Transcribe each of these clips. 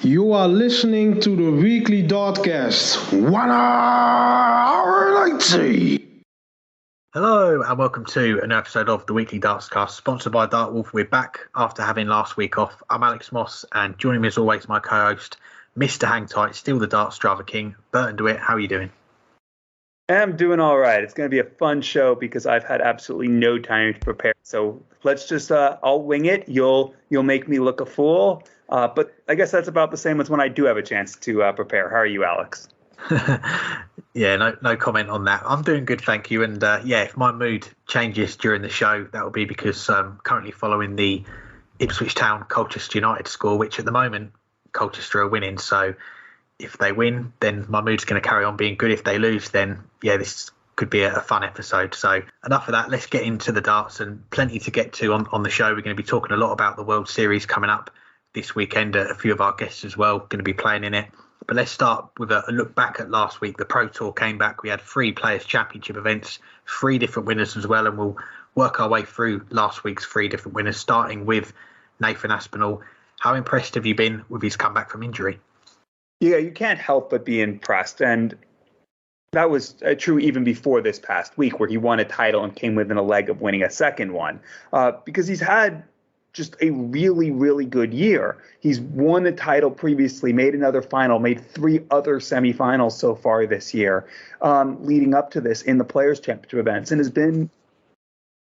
You are listening to the weekly Dartscast. 1 hour 90. Hello and welcome to an episode of the weekly Dartscast, sponsored by Dartwolf. We're back after having last week off. I'm Alex Moss, and joining me as always, my co-host, Mr. Hang Tight, still the Darts Driver King, Burton, DeWitt. How are you doing? I'm doing all right. It's going to be a fun show because I've had absolutely no time to prepare. So let's just, I'll wing it. You'll make me look a fool. But I guess that's about the same as when I do have a chance to prepare. How are you, Alex? Yeah, no comment on that. I'm doing good, thank you. And if my mood changes during the show, that will be because I'm currently following the Ipswich Town Colchester United score, which at the moment Colchester are winning. So if they win, then my mood's going to carry on being good. If they lose, then this could be a fun episode. So enough of that. Let's get into the darts, and plenty to get to on the show. We're going to be talking a lot about the World Series coming up this weekend. A few of our guests as well going to be playing in it. But let's start with a look back at last week. The Pro Tour came back. We had 3 Players' Championship events, 3 different winners as well, and we'll work our way through last week's 3 different winners, starting with Nathan Aspinall. How impressed have you been with his comeback from injury? Yeah, you can't help but be impressed. And that was true even before this past week, where he won a title and came within a leg of winning a second one, because he's had just a really, really good year. He's won the title previously, made another final, made 3 other semifinals so far this year, leading up to this in the Players' Championship events, and has been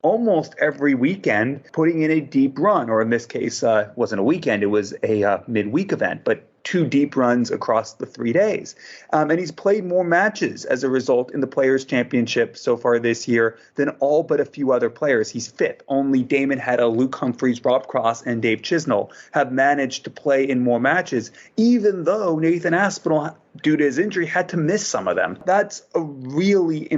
almost every weekend putting in a deep run, or in this case, wasn't a weekend, it was a midweek event, but 2 deep runs across the 3 days. And he's played more matches as a result in the Players' Championship so far this year than all but a few other players. He's 5th. Only Damon Hedda, Luke Humphries, Rob Cross, and Dave Chisnell have managed to play in more matches, even though Nathan Aspinall, due to his injury, had to miss some of them. That's a really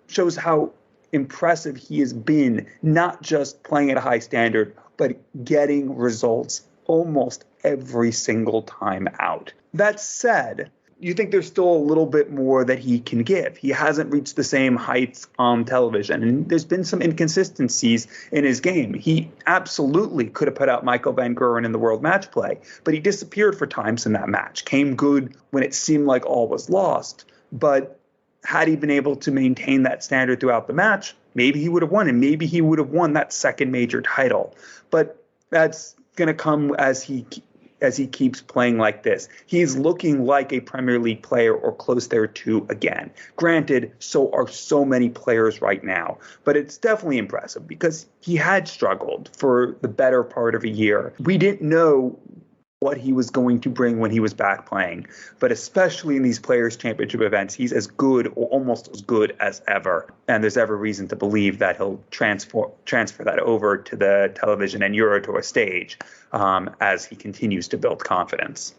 shows how impressive he has been, not just playing at a high standard, but getting results almost every single time out. That said, you think there's still a little bit more that he can give. He hasn't reached the same heights on television, and there's been some inconsistencies in his game. He absolutely could have put out Michael Van Gerwen in the World Match Play, but he disappeared for times in that match, came good when it seemed like all was lost. But had he been able to maintain that standard throughout the match, maybe he would have won, and maybe he would have won that second major title. But that's going to come as he keeps playing like this. He's looking like a Premier League player or close thereto again. Granted, so are so many players right now, but it's definitely impressive because he had struggled for the better part of a year. We didn't know what he was going to bring when he was back playing, but especially in these Players' Championship events, he's as good or almost as good as ever, and there's every reason to believe that he'll transfer that over to the television and Euro Tour stage as he continues to build confidence.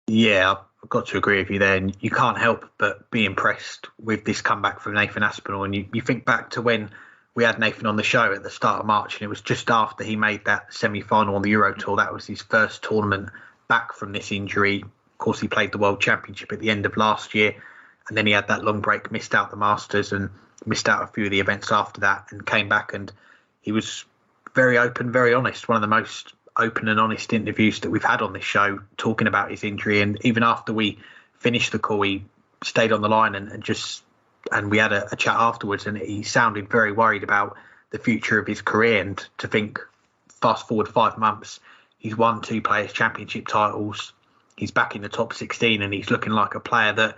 Yeah, I've got to agree with you there, and you can't help but be impressed with this comeback from Nathan Aspinall. And you think back to when we had Nathan on the show at the start of March, and it was just after he made that semi-final on the Euro Tour. That was his first tournament back from this injury. Of course, he played the World Championship at the end of last year, and then he had that long break, missed out the Masters and missed out a few of the events after that, and came back, and he was very open, very honest. One of the most open and honest interviews that we've had on this show, talking about his injury. And even after we finished the call, he stayed on the line and we had a chat afterwards, and he sounded very worried about the future of his career. And to think, fast forward 5 months, he's won 2 Players' Championship titles, he's back in the top 16, and he's looking like a player that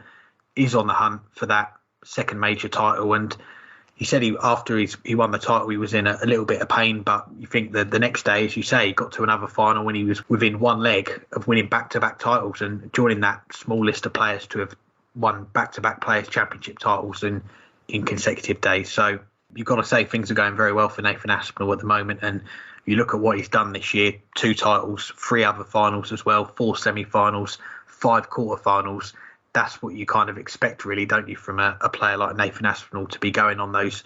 is on the hunt for that second major title. And he said after he won the title, he was in a little bit of pain, but you think that the next day, as you say, he got to another final when he was within 1 leg of winning back-to-back titles and joining that small list of players to have won back-to-back Players' Championship titles in consecutive days. So you've got to say things are going very well for Nathan Aspinall at the moment. And you look at what he's done this year: 2 titles, 3 other finals as well, 4 semi-finals, 5 quarter-finals. That's what you kind of expect, really, don't you, from a player like Nathan Aspinall, to be going on those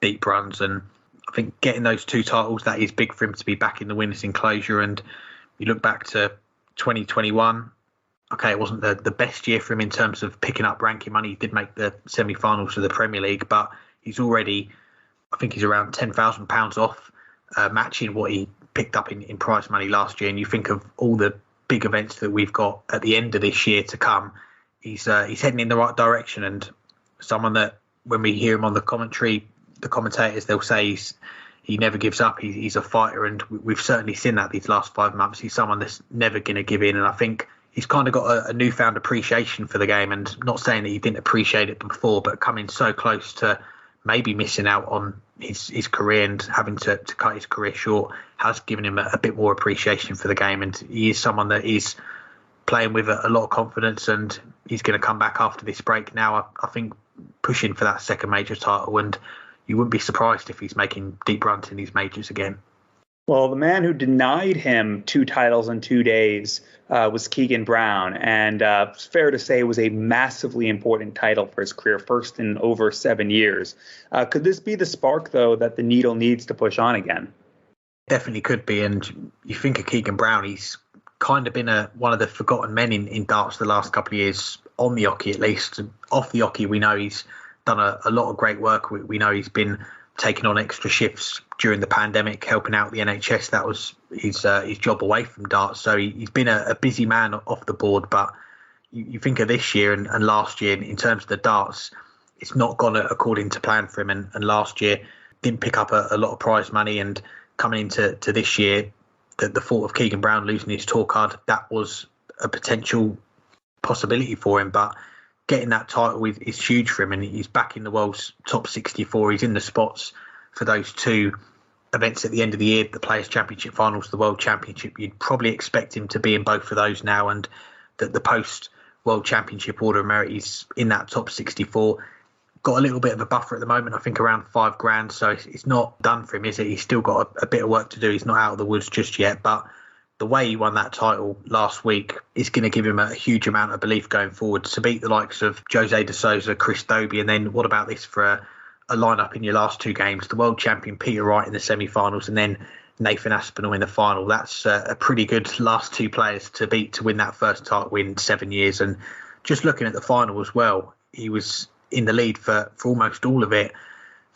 deep runs. And I think getting those 2 titles, that is big for him to be back in the winners' enclosure. And you look back to 2021, okay, it wasn't the best year for him in terms of picking up ranking money. He did make the semi-finals of the Premier League, but he's already, I think he's around £10,000 off, matching what he picked up in prize money last year. And you think of all the big events that we've got at the end of this year to come, he's heading in the right direction, and someone that when we hear him on the commentary, the commentators, they'll say he never gives up. He's a fighter, and we've certainly seen that these last 5 months. He's someone that's never going to give in, and I think he's kind of got a newfound appreciation for the game, and not saying that he didn't appreciate it before, but coming so close to maybe missing out on his career and having to cut his career short has given him a bit more appreciation for the game, and he is someone that is playing with a lot of confidence, and he's going to come back after this break now, I think, pushing for that second major title, and you wouldn't be surprised if he's making deep runs in these majors again. Well, the man who denied him 2 titles in 2 days was Keegan Brown, and it's fair to say it was a massively important title for his career, first in over 7 years. Could this be the spark, though, that the needle needs to push on again? Definitely could be, and you think of Keegan Brown, he's kind of been one of the forgotten men in darts the last couple of years, on the oche at least. Off the oche, we know he's done a lot of great work. We know he's been taking on extra shifts during the pandemic, helping out the NHS. That was his job away from darts. So he's been a busy man off the board. But you think of this year and last year in terms of the darts, it's not gone according to plan for him. And last year didn't pick up a lot of prize money. And coming into this year, the thought of Keegan Brown losing his tour card, that was a potential possibility for him. But getting that title is huge for him, and he's back in the world's top 64. He's in the spots for those 2 events at the end of the year, the Players' Championship finals, the World Championship. You'd probably expect him to be in both of those now, and the post-World Championship order of merit, he's in that top 64. Got a little bit of a buffer at the moment, I think around $5,000, so it's not done for him, is it? He's still got a bit of work to do. He's not out of the woods just yet, but the way he won that title last week is going to give him a huge amount of belief going forward. To beat the likes of Jose de Souza, Chris Dobie, and then what about this for a lineup in your last 2 games? The world champion Peter Wright in the semi-finals, and then Nathan Aspinall in the final. That's a pretty good last 2 players to beat to win that first title in 7 years. And just looking at the final as well, he was in the lead for almost all of it.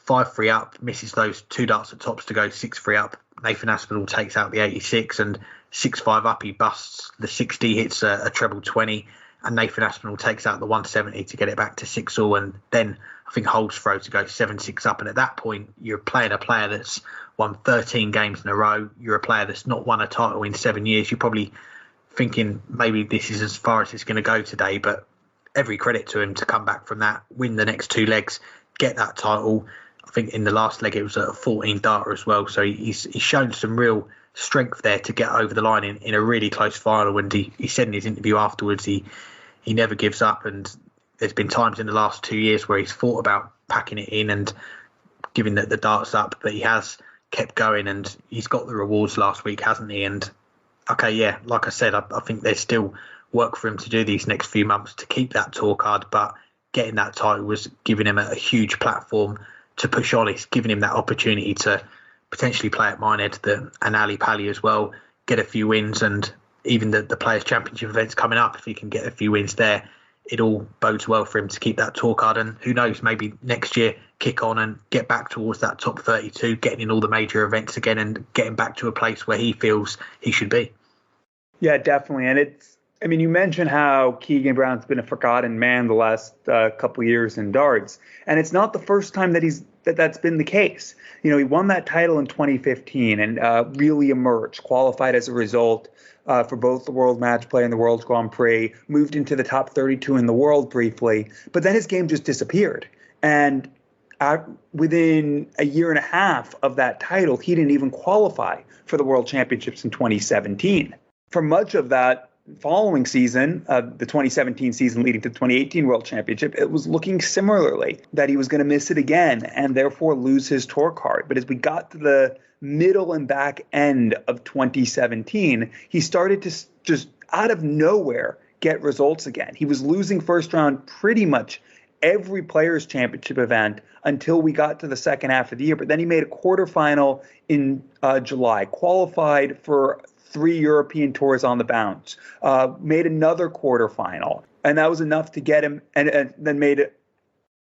5-3 up, misses those 2 darts at tops to go 6-3 up. Nathan Aspinall takes out the 86, and 6-5 up, he busts the 60, hits a treble 20, and Nathan Aspinall takes out the 170 to get it back to 6-all, and then I think holds throw to go 7-6 up. And at that point, you're playing a player that's won 13 games in a row. You're a player that's not won a title in 7 years. You're probably thinking maybe this is as far as it's going to go today, but every credit to him to come back from that, win the next 2 legs, get that title. I think in the last leg it was a 14 darter as well. So he's shown some real strength there to get over the line in a really close final. And he said in his interview afterwards he never gives up. And there's been times in the last 2 years where he's thought about packing it in and giving the darts up, but he has kept going, and he's got the rewards last week, hasn't he? And okay, yeah, like I said, I think there's still work for him to do these next few months to keep that tour card, but getting that title was giving him a huge platform to push on. It's giving him that opportunity to potentially play at Minehead and Ali Pally as well, get a few wins, and even the Players' Championship events coming up, if he can get a few wins there, it all bodes well for him to keep that tour card. And who knows, maybe next year kick on and get back towards that top 32, getting in all the major events again and getting back to a place where he feels he should be. Yeah, definitely. And you mentioned how Keegan Brown's been a forgotten man the last couple of years in darts, and it's not the first time that's been the case. He won that title in 2015 and really emerged, qualified as a result for both the World Match Play and the World Grand Prix, moved into the top 32 in the world briefly, but then his game just disappeared. And within a year and a half of that title, he didn't even qualify for the World Championships in 2017. For much of that following season, the 2017 season leading to the 2018 World Championship, it was looking similarly that he was going to miss it again and therefore lose his tour card. But as we got to the middle and back end of 2017, he started to just out of nowhere get results again. He was losing first round pretty much every Players' Championship event until we got to the second half of the year. But then he made a quarterfinal in July, qualified for 3 European tours on the bounce, made another quarterfinal, and that was enough to get him, and then made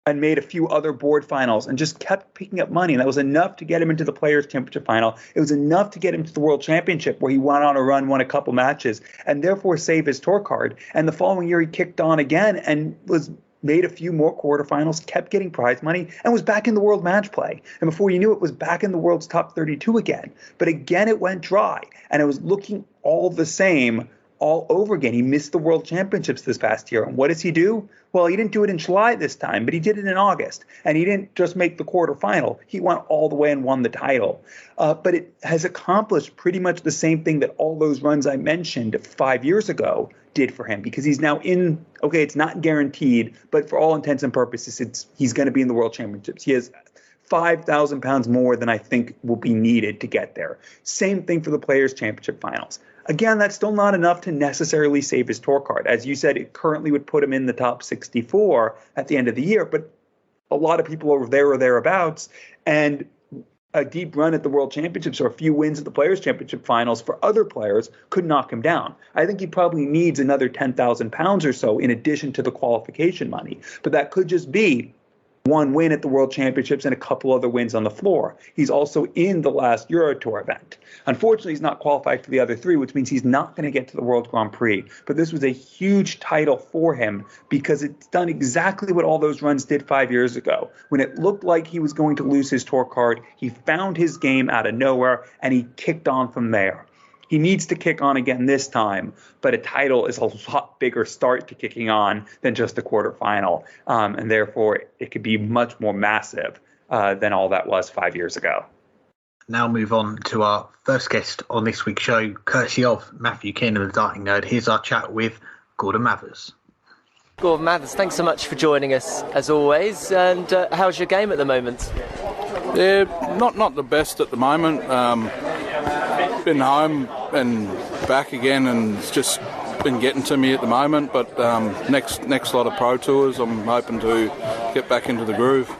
and made a few other board finals and just kept picking up money. And that was enough to get him into the Players' Championship final. It was enough to get him to the World Championship, where he went on a run, won a couple matches, and therefore save his tour card. And the following year, he kicked on again and made a few more quarterfinals, kept getting prize money, and was back in the world match play. And before you knew it, was back in the world's top 32 again. But again, it went dry, and it was looking all the same all over again. He missed the World Championships this past year. And what does he do? Well, he didn't do it in July this time, but he did it in August. And he didn't just make the quarterfinal. He went all the way and won the title. But it has accomplished pretty much the same thing that all those runs I mentioned 5 years ago did for him, because he's now in, okay, it's not guaranteed, but for all intents and purposes, he's going to be in the World Championships. He has 5,000 pounds more than I think will be needed to get there. Same thing for the Players' Championship finals. Again, that's still not enough to necessarily save his tour card. As you said, it currently would put him in the top 64 at the end of the year, but a lot of people over there or thereabouts, and a deep run at the World Championships or a few wins at the Players' Championship finals for other players could knock him down. I think he probably needs another 10,000 pounds or so in addition to the qualification money, but that could just be one win at the World Championships and a couple other wins on the floor. He's also in the last Euro Tour event. Unfortunately, he's not qualified for the other three, which means he's not going to get to the World Grand Prix. But this was a huge title for him because it's done exactly what all those runs did 5 years ago. When it looked like he was going to lose his tour card, he found his game out of nowhere and he kicked on from there. He needs to kick on again this time, but a title is a lot bigger start to kicking on than just the quarterfinal, and therefore it could be much more massive than all that was 5 years ago. Now move on to our first guest on this week's show, courtesy of Matthew Kiernan, the Darting Nerd. Here's our chat with Gordon Mathers. Gordon Mathers, thanks so much for joining us as always. And how's your game at the moment? Yeah, not the best at the moment. Been home and back again, and it's just been getting to me at the moment. But next lot of pro tours, I'm hoping to get back into the groove.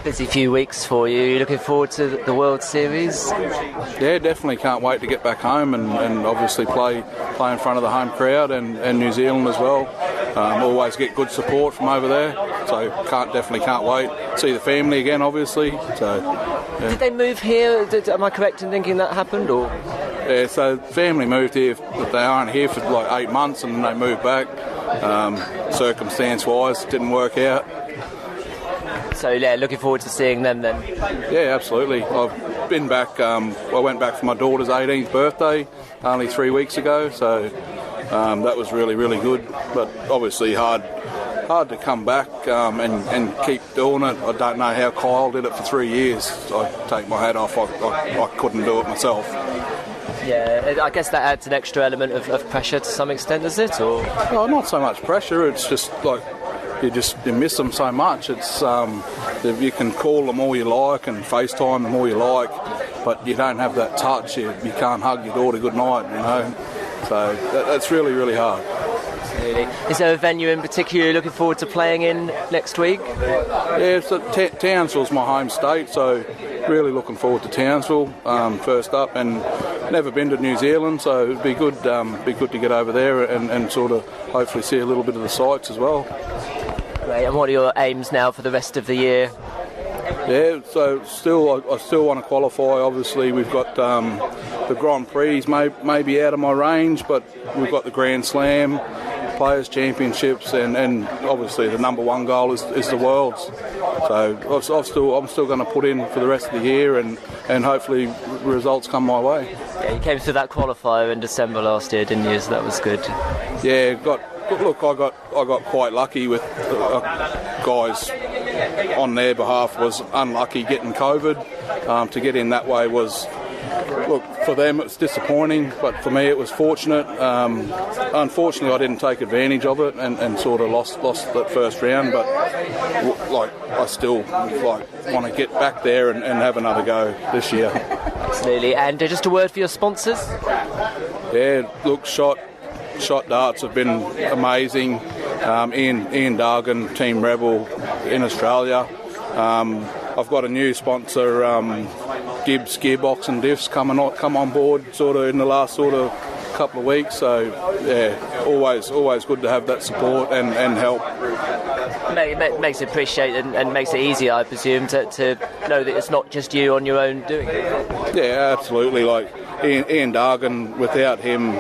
Busy few weeks for you. You looking forward to the World Series? Yeah, definitely can't wait to get back home and obviously play in front of the home crowd and New Zealand as well. Always get good support from over there, so definitely can't wait. See the family again, obviously. So, yeah. Did they move here? Am I correct in thinking that happened, or? Yeah, so family moved here. They aren't here for like 8 months, and then they moved back. Circumstance-wise, it didn't work out. So yeah, looking forward to seeing them then. Yeah, absolutely. I've been back. I went back for my daughter's 18th birthday only 3 weeks ago, so that was really, really good. But obviously hard to come back and keep doing it. I don't know how Kyle did it for 3 years. I take my hat off. I couldn't do it myself. Yeah, I guess that adds an extra element of pressure to some extent, does it? Or no, not so much pressure. It's just like you miss them so much. It's you can call them all you like and FaceTime them all you like, but you don't have that touch. You can't hug your daughter goodnight, you know. So that's really, really hard. Absolutely. Is there a venue in particular you're looking forward to playing in next week? Yeah, so Townsville's my home state, so really looking forward to Townsville first up, and never been to New Zealand, so it'd be good to get over there and sort of hopefully see a little bit of the sights as well. Great. And what are your aims now for the rest of the year? Yeah, so I still want to qualify. Obviously, we've got the Grand Prix may be out of my range, but we've got the Grand Slam, Players' Championships, and obviously the number one goal is the Worlds. So I'm still going to put in for the rest of the year, and hopefully results come my way. Yeah, you came through that qualifier in December last year, didn't you? So that was good. Yeah, I got quite lucky with guys on their behalf. Was unlucky getting COVID. To get in that way was, look, for them it's disappointing, but for me it was fortunate. Unfortunately, I didn't take advantage of it and sort of lost that first round. But I still want to get back there and have another go this year. Absolutely. And just a word for your sponsors. Yeah, look, Shot Darts have been amazing. Ian Dargan, Team Rebel in Australia. I've got a new sponsor, Gibbs Gearbox and Diffs come on board sort of in the last sort of couple of weeks. So yeah, always good to have that support and help. Makes it appreciated and makes it easier, I presume, to know that it's not just you on your own doing it. Yeah, absolutely. Like Ian Dargan, without him,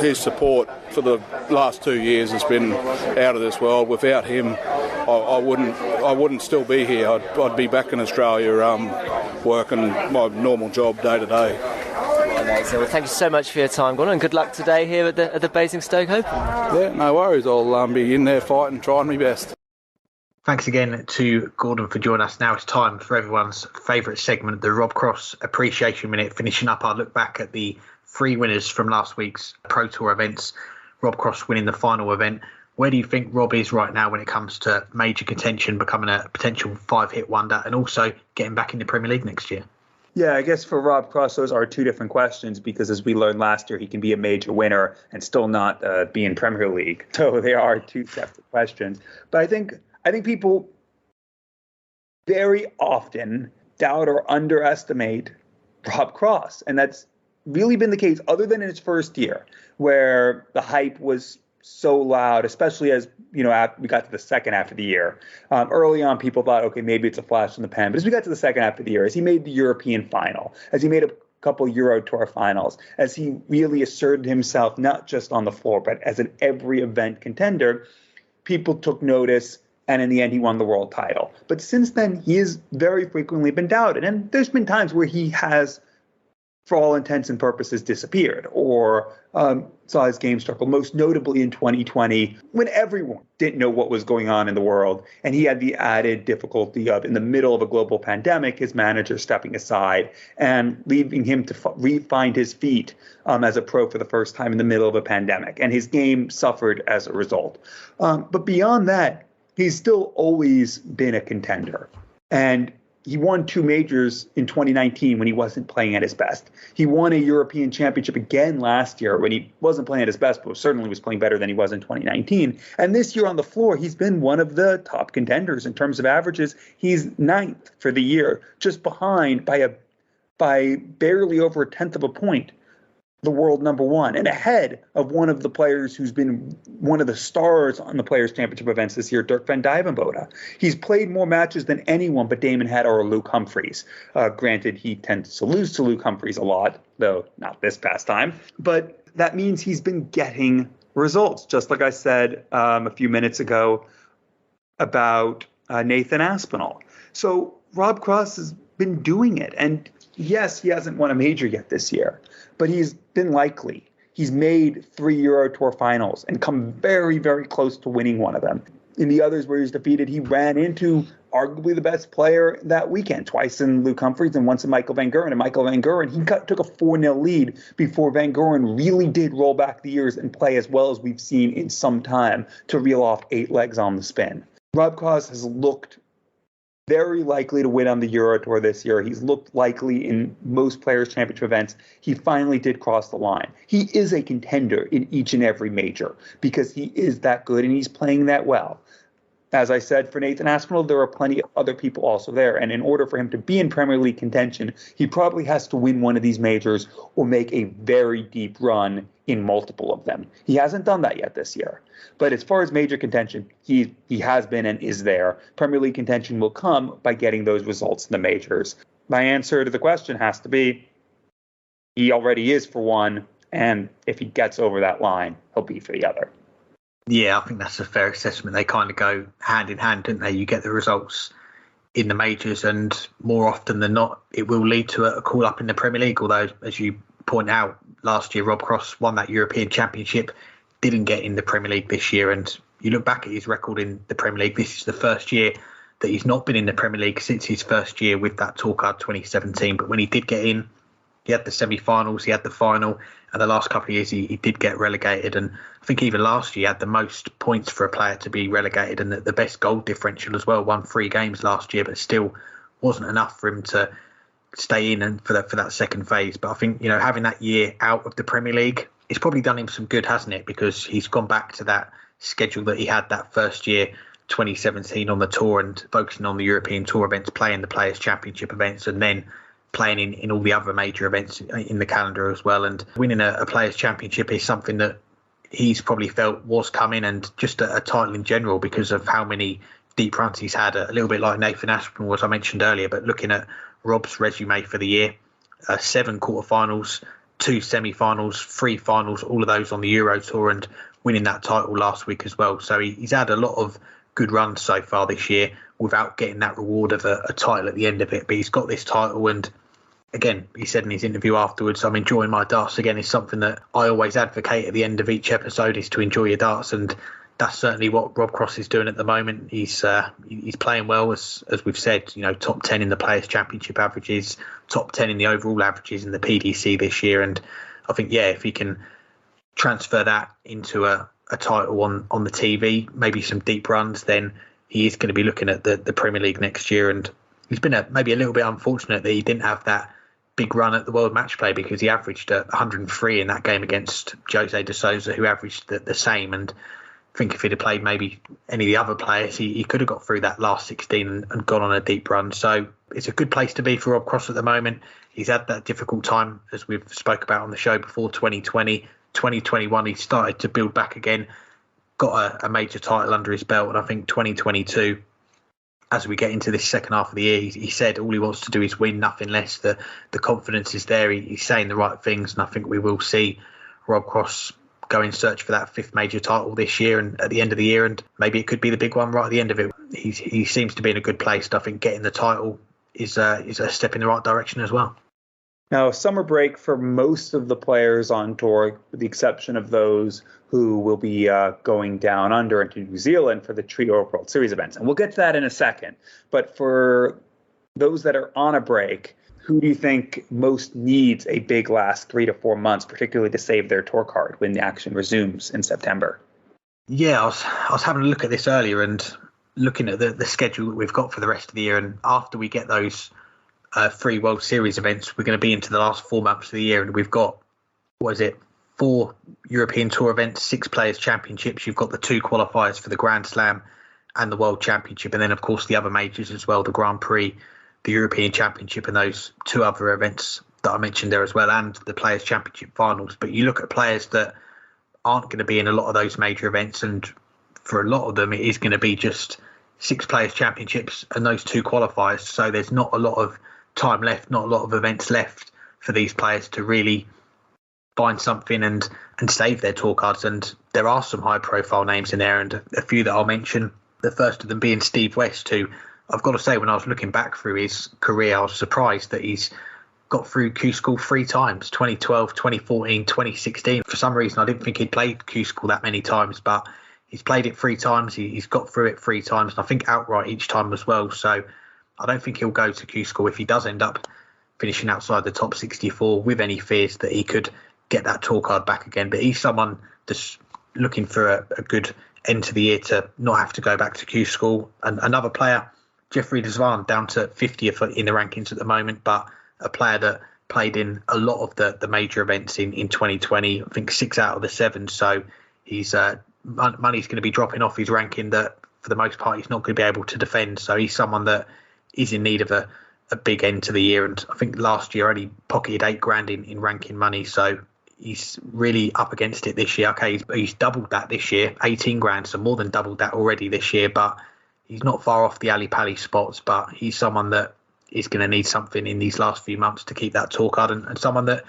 his support for the last 2 years has been out of this world. Without him, I wouldn't still be here. I'd be back in Australia working my normal job day to day. Amazing. Well, thank you so much for your time, Gordon, and good luck today here at the Basingstoke Open. Yeah, no worries. I'll be in there fighting, trying my best. Thanks again to Gordon for joining us. Now it's time for everyone's favourite segment, the Rob Cross Appreciation Minute. Finishing up our look back at the 3 winners from last week's Pro Tour events. Rob Cross winning the final event. Where do you think Rob is right now when it comes to major contention, becoming a potential 5-hit wonder, and also getting back in the Premier League next year? Yeah, I guess for Rob Cross, those are two different questions because, as we learned last year, he can be a major winner and still not be in Premier League. So they are two separate questions. But I think people very often doubt or underestimate Rob Cross, and that's really been the case, other than in his first year, where the hype was so loud, especially as we got to the second half of the year. Early on, people thought, okay, maybe it's a flash in the pan. But as we got to the second half of the year, as he made the European final, as he made a couple Euro Tour finals, as he really asserted himself not just on the floor, but as an every event contender, people took notice. And in the end, he won the world title. But since then, he has very frequently been doubted. And there's been times where he has, for all intents and purposes, disappeared or saw his game struggle, most notably in 2020, when everyone didn't know what was going on in the world. And he had the added difficulty of, in the middle of a global pandemic, his manager stepping aside and leaving him to re-find his feet as a pro for the first time in the middle of a pandemic. And his game suffered as a result. But beyond that, he's still always been a contender. And he won 2 majors in 2019 when he wasn't playing at his best. He won a European Championship again last year when he wasn't playing at his best, but certainly was playing better than he was in 2019. And this year on the floor, he's been one of the top contenders in terms of averages. He's 9th for the year, just behind by barely over 1/10 of a point the world number 1, and ahead of one of the players who's been one of the stars on the Players' Championship events this year, Dirk van Dijvenbode. He's played more matches than anyone but Damon Hatter or Luke Humphries. Granted, he tends to lose to Luke Humphries a lot, though not this past time. But that means he's been getting results, just like I said a few minutes ago about Nathan Aspinall. So Rob Cross has been doing it. And yes, he hasn't won a major yet this year, but he's been likely. He's made 3 Euro Tour finals and come very, very close to winning one of them. In the others where he was defeated, he ran into arguably the best player that weekend, twice in Luke Humphries and once in Michael Van Gerwen. And Michael Van Gerwen, he took a 4-0 lead before Van Gerwen really did roll back the years and play as well as we've seen in some time to reel off 8 legs on the spin. Rob Cross has looked very likely to win on the Euro Tour this year. He's looked likely in most Players' Championship events. He finally did cross the line. He is a contender in each and every major because he is that good and he's playing that well. As I said, for Nathan Aspinall, there are plenty of other people also there. And in order for him to be in Premier League contention, he probably has to win one of these majors or make a very deep run in multiple of them. He hasn't done that yet this year. But as far as major contention, he has been and is there. Premier League contention will come by getting those results in the majors. My answer to the question has to be he already is for one. And if he gets over that line, he'll be for the other. Yeah, I think that's a fair assessment. They kind of go hand in hand, don't they? You get the results in the majors, and more often than not, it will lead to a call up in the Premier League. Although, as you point out, last year Rob Cross won that European Championship, didn't get in the Premier League this year. And you look back at his record in the Premier League, this is the first year that he's not been in the Premier League since his first year with that tour card 2017. But when he did get in, he had the semi-finals, he had the final, and the last couple of years he did get relegated. And I think even last year he had the most points for a player to be relegated and the best goal differential as well. Won 3 games last year, but still wasn't enough for him to stay in and for that second phase. But I think, having that year out of the Premier League, it's probably done him some good, hasn't it? Because he's gone back to that schedule that he had that first year, 2017, on the tour and focusing on the European Tour events, playing the Players' Championship events, and then playing in all the other major events in the calendar as well. And winning a Players' Championship is something that he's probably felt was coming, and just a title in general because of how many deep runs he's had, a little bit like Nathan Aspinall, as I mentioned earlier. But looking at Rob's resume for the year, 7 quarterfinals, 2 semi-finals, 3 finals, all of those on the Euro Tour, and winning that title last week as well. So he's had a lot of good runs so far this year without getting that reward of a title at the end of it. But he's got this title, and again, he said in his interview afterwards, I'm enjoying my darts again. Is something that I always advocate at the end of each episode, is to enjoy your darts, and that's certainly what Rob Cross is doing at the moment. He's playing well, as we've said, top 10 in the Players' Championship averages, top 10 in the overall averages in the PDC this year. And I think, if he can transfer that into a title on the TV, maybe some deep runs, then he is going to be looking at the Premier League next year. And he's been maybe a little bit unfortunate that he didn't have that big run at the World Match Play, because he averaged 103 in that game against Jose de Souza, who averaged the same. And I think if he'd have played maybe any of the other players, he could have got through that last 16 and gone on a deep run. So it's a good place to be for Rob Cross at the moment. He's had that difficult time, as we've spoke about on the show before, 2020. 2021, he started to build back again, got a major title under his belt. And I think 2022, as we get into this second half of the year, he said all he wants to do is win, nothing less. The confidence is there. He's saying the right things. And I think we will see Rob Cross go in search for that 5th major title this year and at the end of the year. And maybe it could be the big one right at the end of it. He seems to be in a good place. And I think getting the title is a step in the right direction as well. Now, summer break for most of the players on tour, with the exception of those who will be going down under into New Zealand for the Trio World Series events. And we'll get to that in a second. But for those that are on a break, who do you think most needs a big last 3 to 4 months, particularly to save their tour card when the action resumes in September? Yeah, I was having a look at this earlier and looking at the schedule that we've got for the rest of the year. And after we get those 3 World Series events, we're going to be into the last 4 months of the year, and we've got 4 European Tour events, 6 Players' Championships. You've got the 2 qualifiers for the Grand Slam and the World Championship, and then of course the other majors as well, the Grand Prix, the European Championship, and those 2 other events that I mentioned there as well, and the Players' Championship finals. But you look at players that aren't going to be in a lot of those major events, and for a lot of them it is going to be just 6 Players' Championships and those 2 qualifiers. So there's not a lot of time left, not a lot of events left for these players to really find something and save their tour cards. And there are some high profile names in there, and a few that I'll mention, the first of them being Steve West, who I've got to say, when I was looking back through his career, I was surprised that he's got through Q School 3 times, 2012, 2014, 2016. For some reason I didn't think he'd played Q School that many times, but he's played it 3 times, he's got through it 3 times, and I think outright each time as well. So I don't think he'll go to Q School if he does end up finishing outside the top 64 with any fears that he could get that tour card back again. But he's someone that's looking for a good end to the year to not have to go back to Q School. And another player, Jeffrey Desvan, down to 50th in the rankings at the moment, but a player that played in a lot of the major events in 2020, I think 6 out of the 7. So he's money's going to be dropping off his ranking that for the most part he's not going to be able to defend. So he's someone that is in need of a big end to the year, and I think last year only pocketed $8,000 in ranking money, so he's really up against it this year. Okay, he's doubled that this year, $18,000, so more than doubled that already this year, but he's not far off the Ali Pali spots. But he's someone that is going to need something in these last few months to keep that tour card, and someone that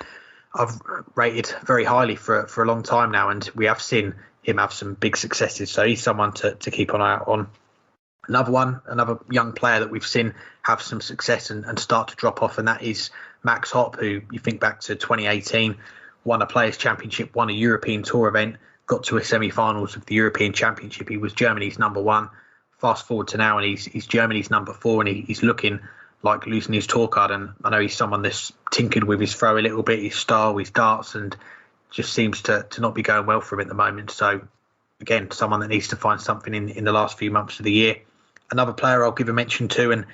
I've rated very highly for a long time now, and we have seen him have some big successes, so he's someone to keep an eye out on. Another young player that we've seen have some success and start to drop off, and that is Max Hopp, who you think back to 2018, won a Players' Championship, won a European Tour event, got to a semi-finals of the European Championship. He was Germany's number 1. Fast forward to now, and he's Germany's number 4, and he's looking like losing his tour card. And I know he's someone that's tinkered with his throw a little bit, his style, his darts, and just seems to not be going well for him at the moment. So again, someone that needs to find something in the last few months of the year. Another player I'll give a mention to, and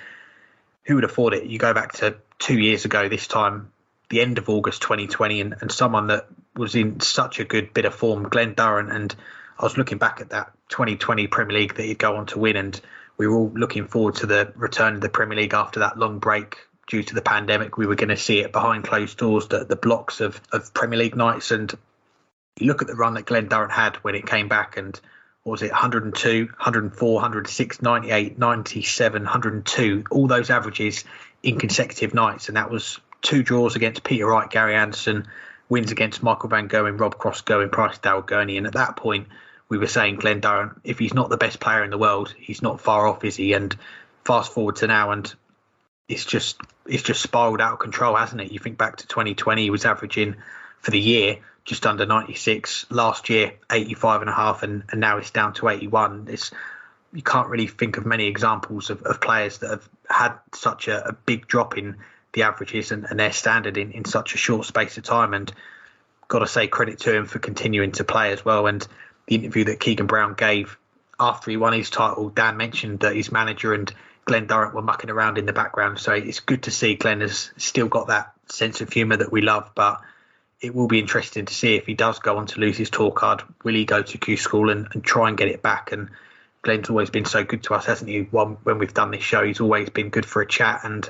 who would have thought it? You go back to 2 years ago, this time, the end of August 2020, and someone that was in such a good bit of form, Glenn Durrant. And I was looking back at that 2020 Premier League that he'd go on to win, and we were all looking forward to the return of the Premier League after that long break due to the pandemic, we were going to see it behind closed doors, the blocks of Premier League nights. And you look at the run that Glenn Durrant had when it came back, and what was it, 102, 104, 106, 98, 97, 102, all those averages in consecutive nights. And that was 2 draws against Peter Wright, Gary Anderson, wins against Michael Van Gogh, Rob Cross Going, Price Dale Gurney. And at that point, we were saying Glenn Durrant, if he's not the best player in the world, he's not far off, is he? And fast forward to now, and it's just spiraled out of control, hasn't it? You think back to 2020, he was averaging for the year just under 96. Last year, 85.5, and now it's down to 81. You can't really think of many examples of players that have had such a big drop in the averages and their standard in such a short space of time. And got to say credit to him for continuing to play as well. And the interview that Keegan Brown gave after he won his title, Dan mentioned that his manager and Glenn Durrant were mucking around in the background. So it's good to see Glenn has still got that sense of humour that we love. But it will be interesting to see if he does go on to lose his tour card. Will he go to Q School and try and get it back? And Glenn's always been so good to us, hasn't he? When we've done this show, he's always been good for a chat, and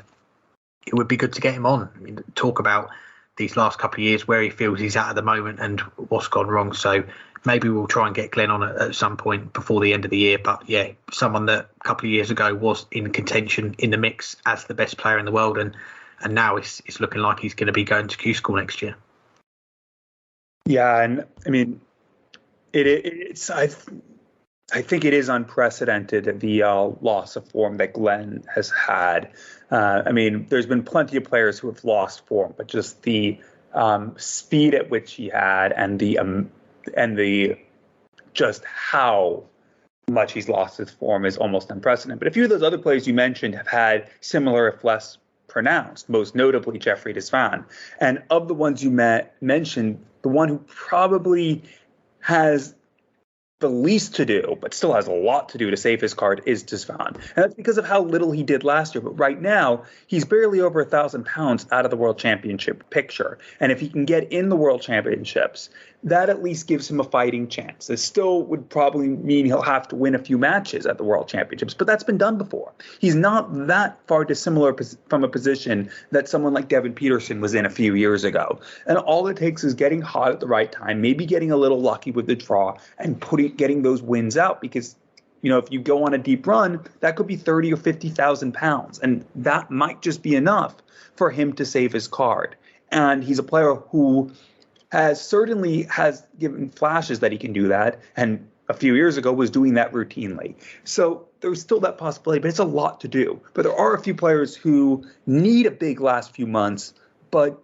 it would be good to get him on. I mean, talk about these last couple of years, where he feels he's at the moment and what's gone wrong. So maybe we'll try and get Glenn on at some point before the end of the year. But yeah, someone that a couple of years ago was in contention, in the mix as the best player in the world, and now it's looking like he's going to be going to Q School next year. Yeah, and I mean, I think it is unprecedented, the loss of form that Glenn has had. I mean, there's been plenty of players who have lost form, but just the speed at which he had, and the just how much he's lost his form is almost unprecedented. But a few of those other players you mentioned have had similar, if less pronounced, most notably Jeffrey Desvan. And of the ones you mentioned, the one who probably has the least to do, but still has a lot to do to save his card, is Desvan. And that's because of how little he did last year. But right now, he's barely over 1,000 pounds out of the World Championship picture. And if he can get in the World Championships, that at least gives him a fighting chance. It still would probably mean he'll have to win a few matches at the World Championships, but that's been done before. He's not that far dissimilar from a position that someone like Devin Peterson was in a few years ago. And all it takes is getting hot at the right time, maybe getting a little lucky with the draw, and getting those wins out. Because, you know, if you go on a deep run, that could be 30 or 50,000 pounds, and that might just be enough for him to save his card. And he's a player who certainly has given flashes that he can do that, and a few years ago was doing that routinely. So there's still that possibility, but it's a lot to do. But there are a few players who need a big last few months, but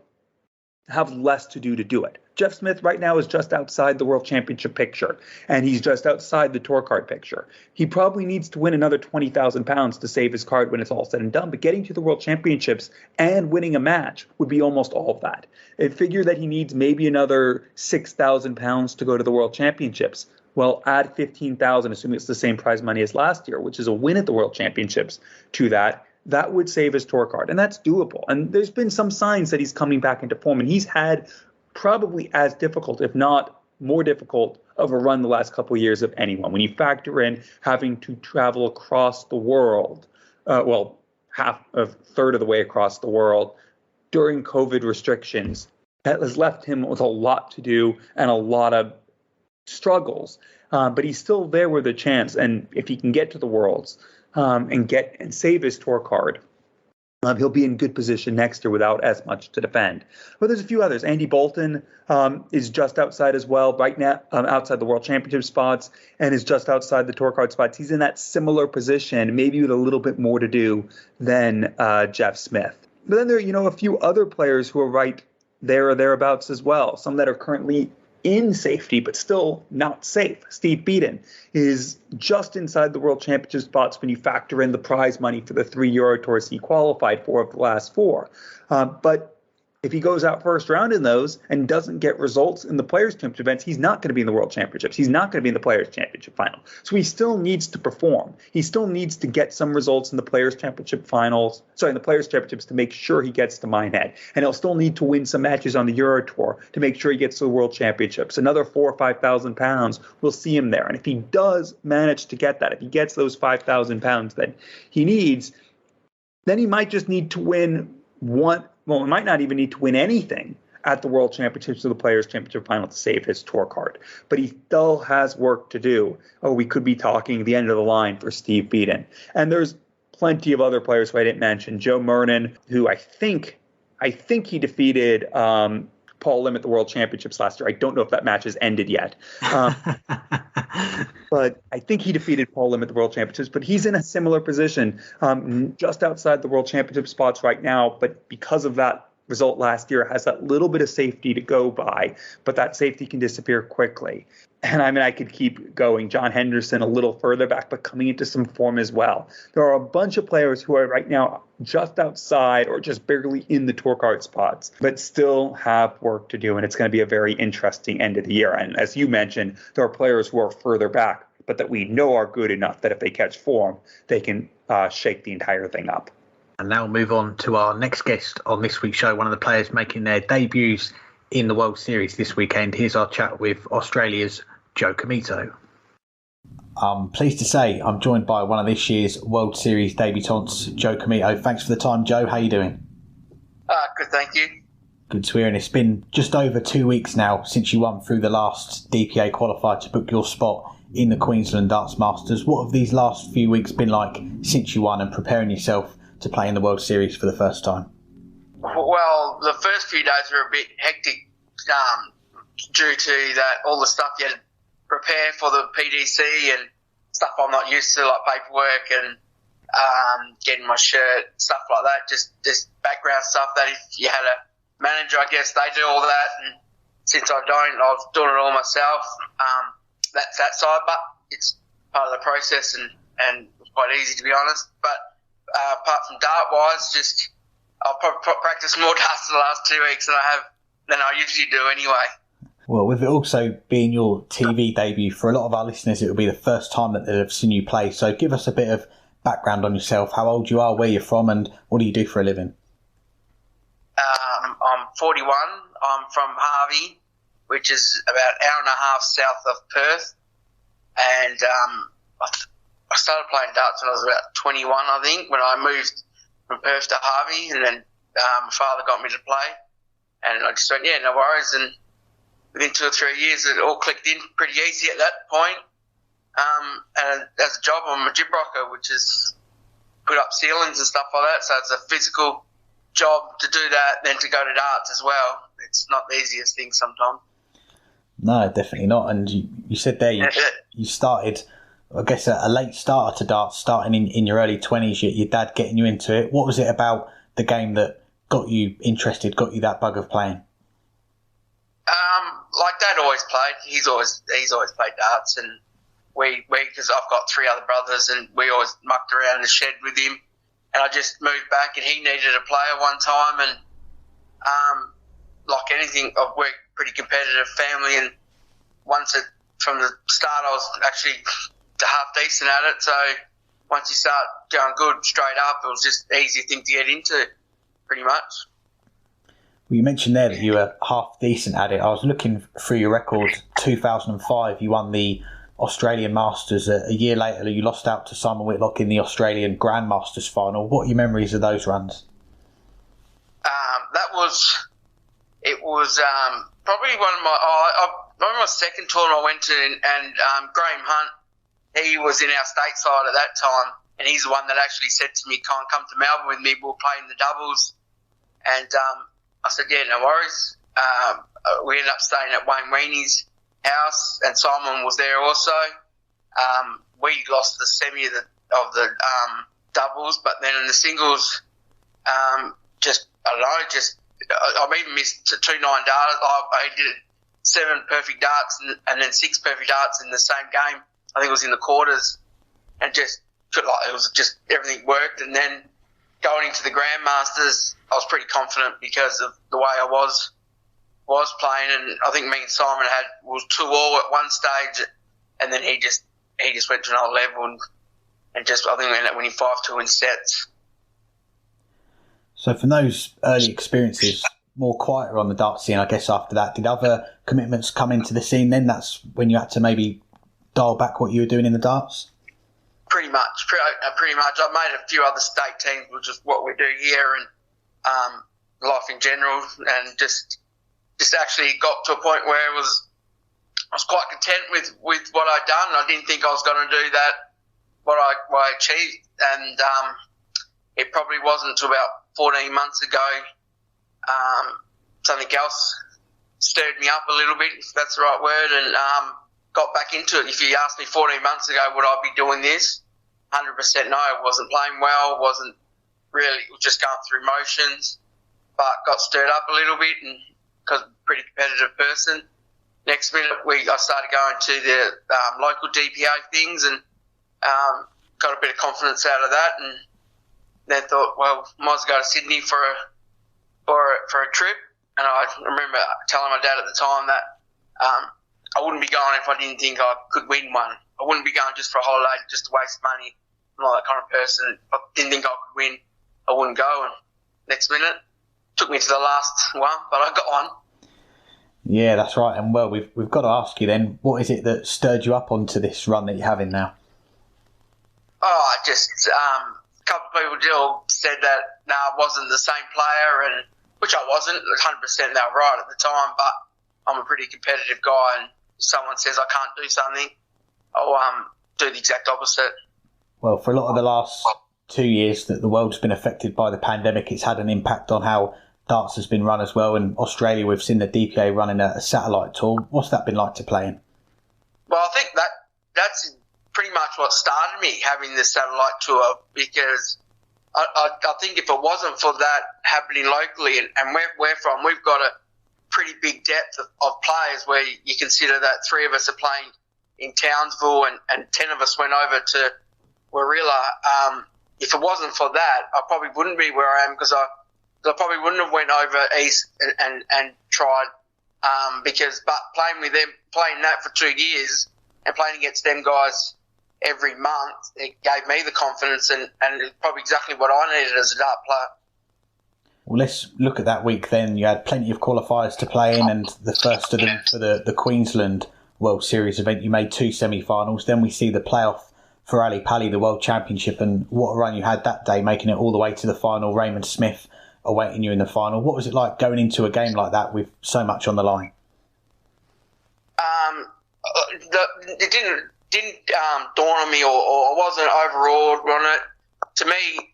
have less to do it. Jeff Smith right now is just outside the World Championship picture, and he's just outside the tour card picture. He probably needs to win another 20,000 pounds to save his card when it's all said and done, but getting to the World Championships and winning a match would be almost all of that. I figure that he needs maybe another 6,000 pounds to go to the World Championships. Well, add 15,000, assuming it's the same prize money as last year, which is a win at the World Championships, to that. That would save his tour card, and that's doable. And there's been some signs that he's coming back into form, and he's had probably as difficult, if not more difficult, of a run the last couple of years of anyone. When you factor in having to travel across the world, a third of the way across the world during COVID restrictions, that has left him with a lot to do and a lot of struggles. But he's still there with a chance, and if he can get to the Worlds and save his tour card, he'll be in good position next year without as much to defend. But there's a few others. Andy Bolton is just outside as well right now, outside the World Championship spots, and is just outside the tour card spots. He's in that similar position, maybe with a little bit more to do than Jeff Smith. But then there are, a few other players who are right there or thereabouts as well. Some that are currently in safety, but still not safe. Steve Beaton is just inside the World Championship spots when you factor in the prize money for the 3 Euro Tours he qualified for of the last 4. But if he goes out first round in those and doesn't get results in the Players' Championship events, he's not going to be in the World Championships. He's not going to be in the Players' Championship final. So he still needs to perform. He still needs to get some results in the Players' Championship finals, in the Players' Championships to make sure he gets to Minehead. And he'll still need to win some matches on the Euro Tour to make sure he gets to the World Championships. Another 4,000 or 5,000 pounds, we'll see him there. And if he does manage to get that, if he gets those 5,000 pounds that he needs, then he might just need to win we might not even need to win anything at the World Championships or the Players' Championship final to save his tour card. But he still has work to do. We could be talking the end of the line for Steve Beaton. And there's plenty of other players who I didn't mention. Joe Murnan, who I think he defeated Paul Lim at the World Championships last year. I don't know if that match has ended yet. But I think he defeated Paul Lim at the World Championships. But he's in a similar position, just outside the World Championship spots right now. But because of that result last year, has that little bit of safety to go by, but that safety can disappear quickly. And I mean, I could keep going. John Henderson a little further back, but coming into some form as well. There are a bunch of players who are right now just outside or just barely in the tour card spots, but still have work to do. And it's going to be a very interesting end of the year. And as you mentioned, there are players who are further back, but that we know are good enough that if they catch form, they can shake the entire thing up. And now we'll move on to our next guest on this week's show, one of the players making their debuts in the World Series this weekend. Here's our chat with Australia's Joe Comito. I'm pleased to say I'm joined by one of this year's World Series debutants, Joe Comito. Thanks for the time, Joe. How are you doing? Good, thank you. Good to hear. And it's been just over 2 weeks now since you won through the last DPA qualifier to book your spot in the Queensland Darts Masters. What have these last few weeks been like since you won and preparing yourself to play in the World Series for the first time? Well, the first few days were a bit hectic due to that all the stuff you had to prepare for the PDC and stuff I'm not used to, like paperwork and getting my shirt, stuff like that. Just background stuff that if you had a manager, I guess they do all that. And since I don't, I was doing it all myself. That's that side, but it's part of the process and it was quite easy, to be honest. But apart from dart-wise, just I'll probably practice more darts in the last 2 weeks than I usually do anyway. Well, with it also being your TV debut, for a lot of our listeners, it will be the first time that they've seen you play. So give us a bit of background on yourself, how old you are, where you're from, and what do you do for a living? I'm 41. I'm from Harvey, which is about an hour and a half south of Perth. And I started playing darts when I was about 21, I think, when I moved from Perth to Harvey. And then my father got me to play. And I just went, yeah, no worries. And within 2 or 3 years, it all clicked in pretty easy at that point. And as a job, I'm a jib rocker, which is put up ceilings and stuff like that. So it's a physical job to do that, then to go to darts as well. It's not the easiest thing sometimes. No, definitely not. And you said there you started, I guess, a late starter to darts, starting in your early 20s, your dad getting you into it. What was it about the game that got you interested, got you that bug of playing? Like Dad always played. He's always played darts, and we because I've got 3 other brothers, and we always mucked around in the shed with him. And I just moved back, and he needed a player one time, and like anything, we're a pretty competitive family, and from the start, I was actually half decent at it. So once you start going good straight up, it was just an easy thing to get into, pretty much. Well, you mentioned there that you were half decent at it. I was looking through your records. 2005, you won the Australian Masters. A year later, you lost out to Simon Whitlock in the Australian Grandmasters final. What are your memories of those runs? It was probably one of my second tournament I went to, and Graham Hunt, he was in our stateside at that time, and he's the one that actually said to me, come to Melbourne with me, we'll play in the doubles. And I said, yeah, no worries. We ended up staying at Wayne Weeney's house, and Simon was there also. We lost the semi of the doubles, but then in the singles, I even missed 2 9 darts. I did 7 perfect darts and then 6 perfect darts in the same game. I think it was in the quarters, and it was just everything worked. And then going into the Grandmasters, I was pretty confident because of the way I was playing, and I think me and Simon was 2-all at one stage, and then he just went to another level, and just I think we ended up winning 5-2 in sets. So from those early experiences, more quieter on the dart scene, I guess after that, did other commitments come into the scene then? That's when you had to maybe dial back what you were doing in the darts? Pretty much. I made a few other state teams, which is what we do here, and life in general, and just actually got to a point where I was quite content with what I'd done. I didn't think I was going to do that, what I achieved, and it probably wasn't until about 14 months ago something else stirred me up a little bit, if that's the right word, and got back into it. If you asked me 14 months ago, would I be doing this? 100% no. I wasn't playing well, wasn't really, just going through motions, but got stirred up a little bit, and because I'm a pretty competitive person. Next minute, I started going to the local DPA things, and got a bit of confidence out of that, and then thought, well, might as well go to Sydney for a trip. And I remember telling my dad at the time that I wouldn't be going if I didn't think I could win one. I wouldn't be going just for a holiday, just to waste money. I'm not that kind of person. If I didn't think I could win, I wouldn't go. And next minute, took me to the last one, but I got one. Yeah, that's right. And well, we've got to ask you then, what is it that stirred you up onto this run that you're having now? Oh, just a couple of people said that I wasn't the same player, and which I wasn't. 100% they were right at the time, but I'm a pretty competitive guy, and if someone says I can't do something, I'll do the exact opposite. Well, for a lot of the last 2 years that the world's been affected by the pandemic, it's had an impact on how darts has been run as well. In Australia, we've seen the DPA running a satellite tour. What's that been like to play in? Well, I think that's pretty much what started me having the satellite tour, because I think if it wasn't for that happening locally, and where we're from, we've got a pretty big depth of players where you consider that 3 of us are playing in Townsville and 10 of us went over to Warilla. If it wasn't for that, I probably wouldn't be where I am, because I probably wouldn't have went over east and tried, but playing with them, playing that for 2 years and playing against them guys every month, it gave me the confidence, and it's probably exactly what I needed as a dart player. Well, let's look at that week then. You had plenty of qualifiers to play in, and the first of them for the Queensland World Series event. You made 2 semi-finals. Then we see the playoff for Ali Pali, the World Championship, and what a run you had that day, making it all the way to the final. Raymond Smith awaiting you in the final. What was it like going into a game like that with so much on the line? It didn't dawn on me, or I wasn't overawed on it. To me,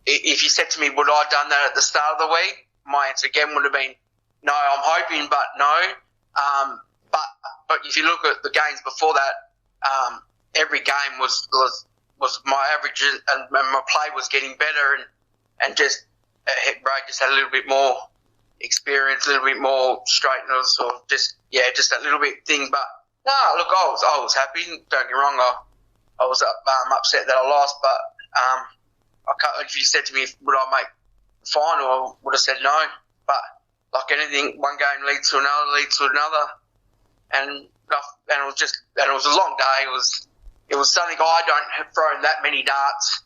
if you said to me, would I have done that at the start of the week, my answer again would have been no. I'm hoping, but no. But if you look at the games before that, every game was my average, and my play was getting better, and just Brad just had a little bit more experience, a little bit more straightness, or just that little bit thing. But no, look, I was happy. Don't get me wrong, I was upset that I lost, but if you said to me, would I make the final, I would have said no. But like anything, one game leads to another, and it was a long day. It was something I don't have thrown that many darts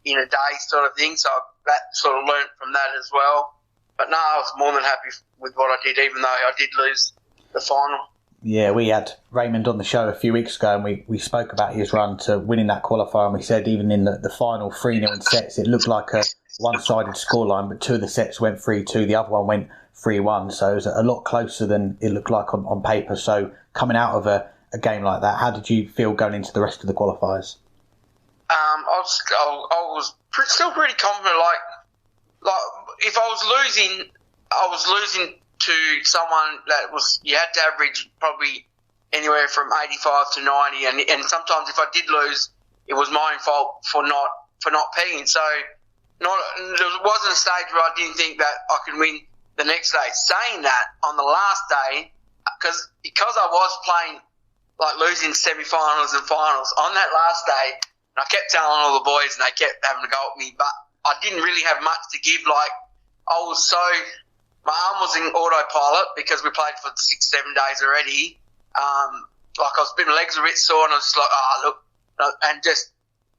in a day, sort of thing. So that sort of learnt from that as well. But no, I was more than happy with what I did, even though I did lose the final. Yeah, we had Raymond on the show a few weeks ago, and we spoke about his run to winning that qualifier, and we said even in the final 3-0 in sets, it looked like a one-sided scoreline, but 2 of the sets went 3-2, the other one went 3-1, so it was a lot closer than it looked like on paper. So coming out of a game like that, how did you feel going into the rest of the qualifiers? I was still pretty confident. Like if I was losing to someone that you had to average probably anywhere from 85 to 90, and sometimes if I did lose, it was my fault for not peeing. So there wasn't a stage where I didn't think that I could win the next day. Saying that, on the last day, because I was playing, like, losing semi-finals and finals, on that last day, and I kept telling all the boys, and they kept having to go at me, but I didn't really have much to give. Like, my arm was in autopilot because we played for 6-7 days already. My legs were a bit sore, and I was just like, look, and just,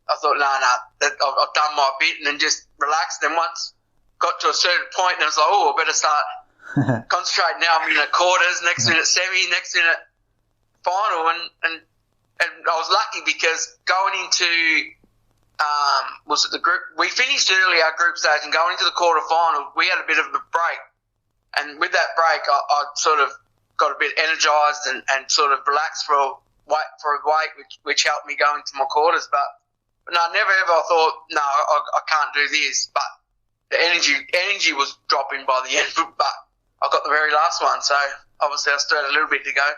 I thought, I've done my bit, and then just relaxed. And once got to a certain point, and I was like, I better start concentrating now. I'm in the quarters, next minute semi, next minute final, and I was lucky because going into was it the group? We finished early our group stage and going into the quarterfinals, we had a bit of a break. And with that break, I sort of got a bit energised and sort of relaxed for a wait, which helped me go into my quarters. But no, never ever thought, no, I can't do this. But the energy was dropping by the end, but I got the very last one. So obviously I still had a little bit to go.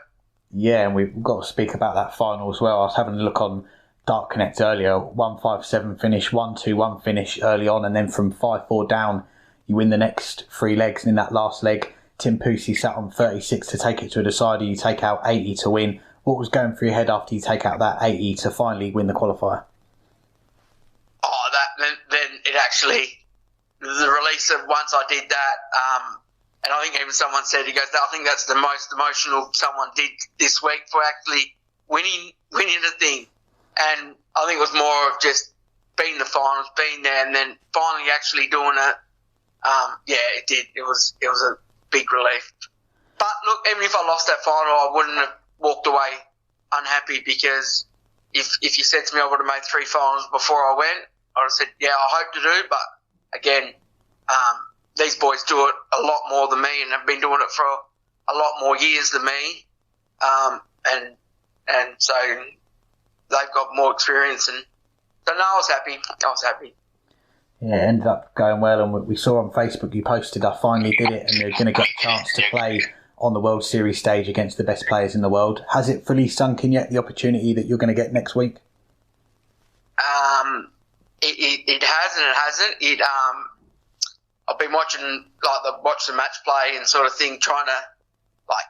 Yeah, and we've got to speak about that final as well. I was having a look on Dart Connect earlier, 1-5-7 finish, 1-2-1 finish early on, and then from 5-4 down, you win the next 3 legs. And in that last leg, Tim Pusey sat on 36 to take it to a decider. You take out 80 to win. What was going through your head after you take out that 80 to finally win the qualifier? Oh, then it actually, the release of once I did that, and I think even someone said, he goes, I think that's the most emotional someone did this week for actually winning the thing. And I think it was more of just being in the finals, being there, and then finally actually doing it. Yeah, it did. It was a big relief. But look, even if I lost that final, I wouldn't have walked away unhappy, because if you said to me I would have made 3 finals before I went, I would have said, yeah, I hope to do. But again, these boys do it a lot more than me and have been doing it for a lot more years than me. And so they've got more experience. And so no, I was happy. Yeah, it ended up going well, and we saw on Facebook you posted, I finally did it, and you're going to get a chance to play on the World Series stage against the best players in the world. Has it fully sunk in yet, the opportunity that you're going to get next week? It has and it hasn't. I've been watching the match play and sort of thing, trying to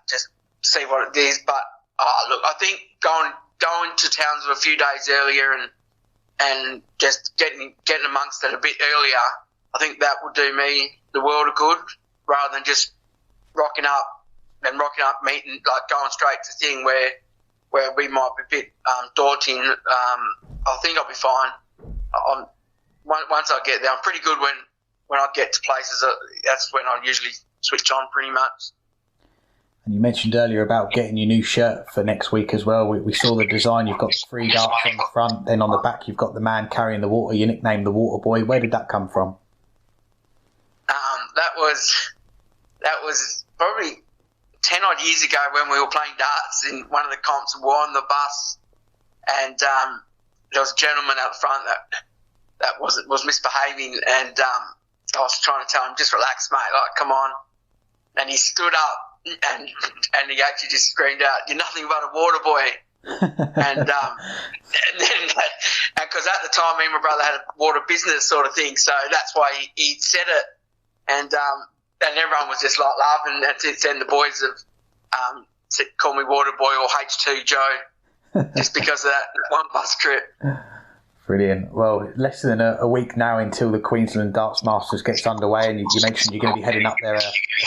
just see what it is. But look, I think going to Townsville a few days earlier and just getting amongst it a bit earlier, I think that would do me the world of good, rather than just rocking up, meeting, going straight to thing where we might be a bit daunting. I think I'll be fine. Once I get there, I'm pretty good when I get to places. That's when I usually switch on pretty much. And you mentioned earlier about getting your new shirt for next week as well. We saw the design. You've got 3 darts on the front, then on the back you've got the man carrying the water. You nicknamed the Water Boy. Where did that come from? That was probably 10 odd years ago when we were playing darts in one of the comps, and we were on the bus, and there was a gentleman out front that was misbehaving, and I was trying to tell him, just relax, mate, come on. And he stood up and he actually just screamed out, "You're nothing but a water boy." and then, because at the time me and my brother had a water business sort of thing, so that's why he said it. And everyone was just laughing. And since then the boys have call me Water Boy or H2 Joe, just because of that one bus trip. Brilliant. Well, less than a week now until the Queensland Darts Masters gets underway, and you mentioned you're going to be heading up there a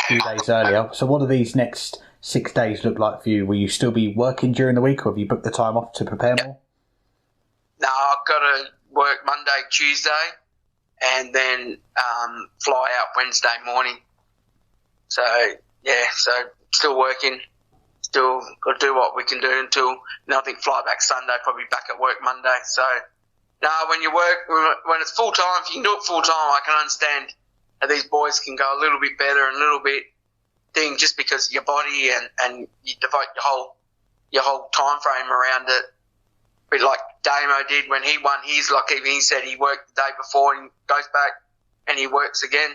few days earlier. So what do these next 6 days look like for you? Will you still be working during the week, or have you booked the time off to prepare more? No, I've got to work Monday, Tuesday, and then fly out Wednesday morning. So, yeah, still working. Still got to do what we can do until, I think, fly back Sunday, probably back at work Monday. So, no, when you work, when it's full time, if you can do it full time, I can understand how these boys can go a little bit better and a little bit thing, just because of your body and you devote your whole time frame around it. A bit like Damo did when he won his, even he said he worked the day before and goes back and he works again.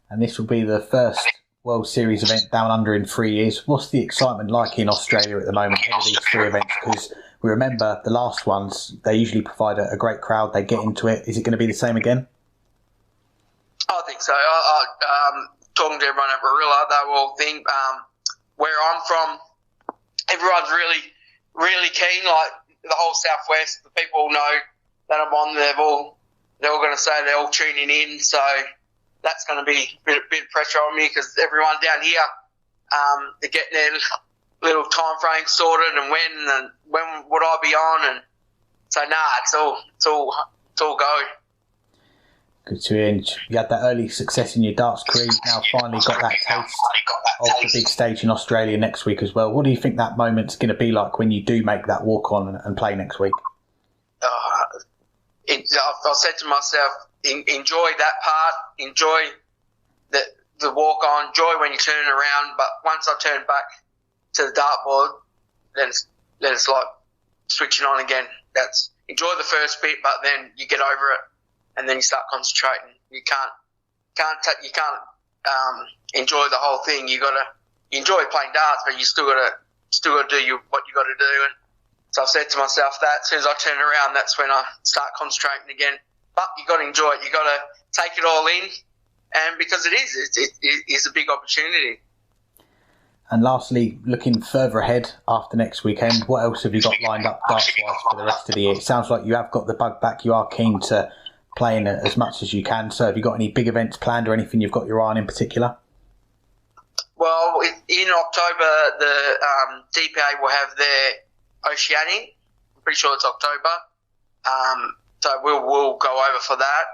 And this will be the first World Series event down under in 3 years. What's the excitement like in Australia at the moment ahead of these 3 events? Because we remember the last ones, they usually provide a great crowd. They get into it. Is it going to be the same again? I think so. Talking to everyone at Barilla, they were all think where I'm from, everyone's really, really keen. Like the whole southwest, the people know that I'm on. They're all going to say they're all tuning in. So that's going to be a bit of pressure on me, because everyone down here, they're getting their little time frame sorted and when would I be on, and so it's all go. Good to hear. You had that early success in your darts career. You've now finally got that taste of the big stage in Australia next week as well. What do you think that moment's going to be like when you do make that walk on and play next week? I've said to myself, enjoy that part, enjoy the walk on, enjoy when you turn around. But once I turn back to the dartboard, then it's like switching on again. That's enjoy the first bit, but then you get over it, and then you start concentrating. You can't enjoy the whole thing. You enjoy playing darts, but you still gotta do what you gotta do. And so I've said to myself that as soon as I turn around, that's when I start concentrating again. But you got to enjoy it. You got to take it all in, and because it is a big opportunity. And lastly, looking further ahead after next weekend, what else have you got lined up darts-wise for the rest of the year? It sounds like you have got the bug back. You are keen to play in as much as you can. So have you got any big events planned or anything you've got your eye on in particular? Well, in October, the DPA will have their Oceanic. I'm pretty sure it's October. So we'll go over for that.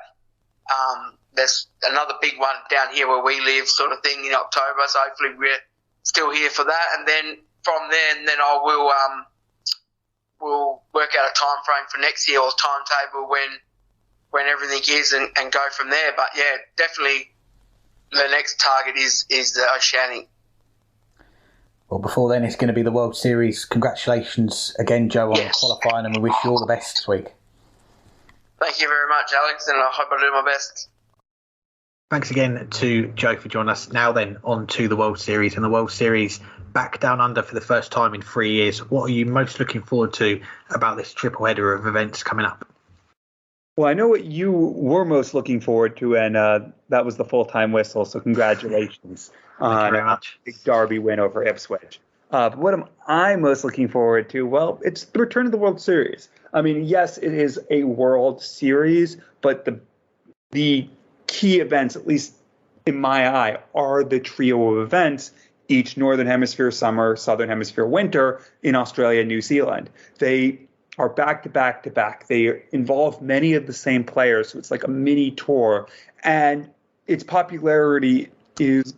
There's another big one down here where we live, sort of thing, in October. So hopefully we're still here for that. And then from there, I will we'll work out a time frame for next year or timetable when everything is and go from there. But yeah, definitely the next target is the Oceanic. Well, before then, it's going to be the World Series. Congratulations again, Joe, on qualifying, and we wish you all the best this week. Thank you very much, Alex, and I hope I do my best. Thanks again to Joe for joining us. Now then, on to the World Series, and the World Series back down under for the first time in 3 years. What are you most looking forward to about this triple header of events coming up? Well, I know what you were most looking forward to, and that was the full-time whistle, so congratulations. Thank you very much. Big Derby win over Ipswich. But what am I most looking forward to? Well, it's the return of the World Series. I mean, yes, it is a World Series, but the key events, at least in my eye, are the trio of events, each Northern Hemisphere summer, Southern Hemisphere winter, in Australia and New Zealand. They are back to back to back. They involve many of the same players, so it's like a mini tour, and its popularity is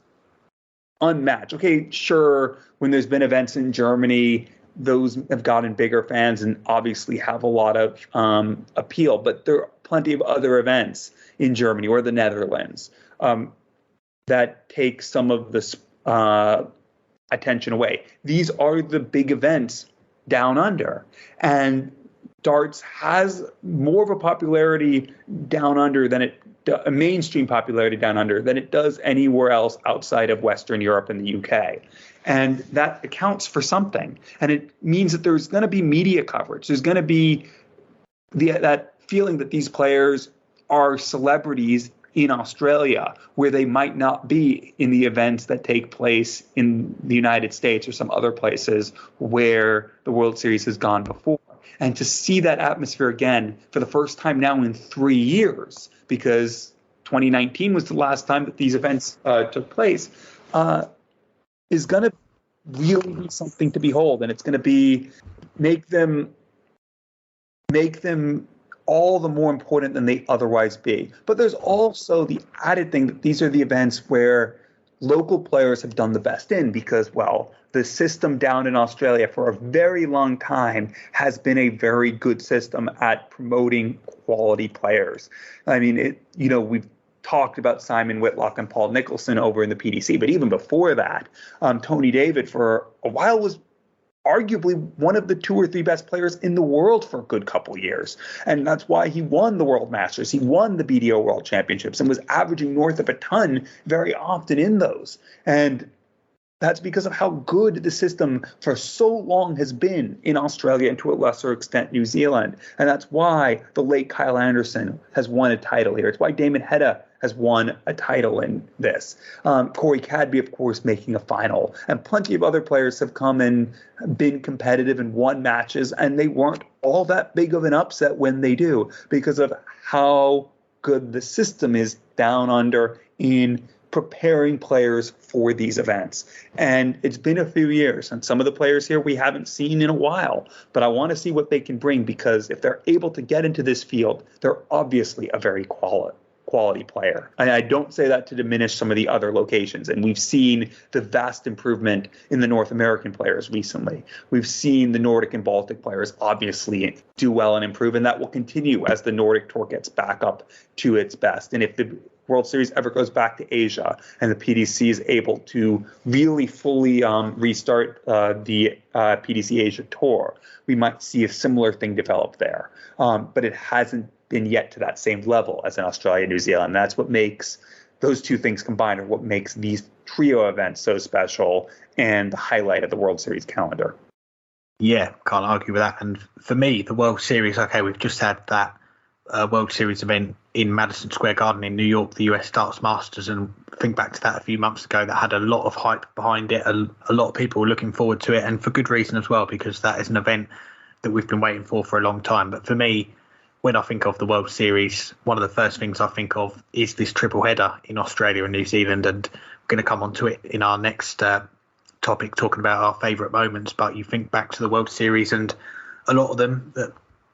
unmatched. Okay, sure, when there's been events in Germany, those have gotten bigger fans and obviously have a lot of appeal, but there are plenty of other events in Germany or the Netherlands that take some of the attention away. These are the big events down under, and darts has more of a popularity down under than a mainstream popularity down under than it does anywhere else outside of Western Europe and the UK. And that accounts for something. And it means that there's going to be media coverage. There's going to be that feeling that these players are celebrities in Australia, where they might not be in the events that take place in the United States or some other places where the World Series has gone before. And to see that atmosphere again for the first time now in 3 years, because 2019 was the last time that these events took place, is going to really be something to behold. And it's going to make them all the more important than they otherwise be. But there's also the added thing that these are the events where local players have done the best in, because, well, the system down in Australia for a very long time has been a very good system at promoting quality players. I mean, we've talked about Simon Whitlock and Paul Nicholson over in the PDC, but even before that, Tony David for a while was arguably one of the 2 or 3 best players in the world for a good couple years. And that's why he won the World Masters. He won the BDO World Championships and was averaging north of a ton very often in those. And that's because of how good the system for so long has been in Australia and to a lesser extent New Zealand. And that's why the late Kyle Anderson has won a title here. It's why Damon Hedda has won a title in this. Corey Cadby, of course, making a final. And plenty of other players have come and been competitive and won matches, and they weren't all that big of an upset when they do, because of how good the system is down under in preparing players for these events. And it's been a few years, and some of the players here we haven't seen in a while, but I want to see what they can bring, because if they're able to get into this field, they're obviously a very quality player. And I don't say that to diminish some of the other locations. And we've seen the vast improvement in the North American players recently. We've seen the Nordic and Baltic players obviously do well and improve, and that will continue as the Nordic Tour gets back up to its best. And if the World Series ever goes back to Asia and the PDC is able to really fully restart the PDC Asia Tour, we might see a similar thing develop there. But it hasn't been yet to that same level as in Australia and New Zealand. That's what makes those two things combined, or what makes these trio events so special and the highlight of the World Series calendar. Yeah, can't argue with that. And for me, the World Series, okay, we've just had that World Series event in Madison Square Garden in New York, the US Darts Masters, and think back to that a few months ago, that had a lot of hype behind it. A lot of people were looking forward to it, and for good reason as well, because that is an event that we've been waiting for a long time. But for me, when I think of the World Series, one of the first things I think of is this triple header in Australia and New Zealand, and we're going to come on to it in our next topic, talking about our favourite moments. But you think back to the World Series, and a lot of them,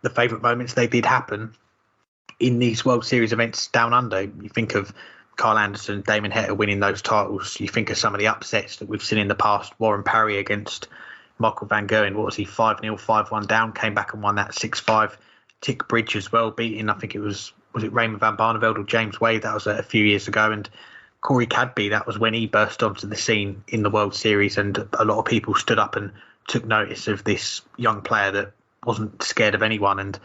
the favourite moments, they did happen in these World Series events down under. You think of Kyle Anderson, Damon Heta winning those titles. You think of some of the upsets that we've seen in the past. Warren Parry against Michael Van Gerwen, what was he, 5-0, 5-1 down, came back and won that 6-5. Tick Bridge as well, beating, I think it was it Raymond van Barneveld or James Wade? That was a few years ago. And Corey Cadby, that was when he burst onto the scene in the World Series, and a lot of people stood up and took notice of this young player that wasn't scared of anyone. And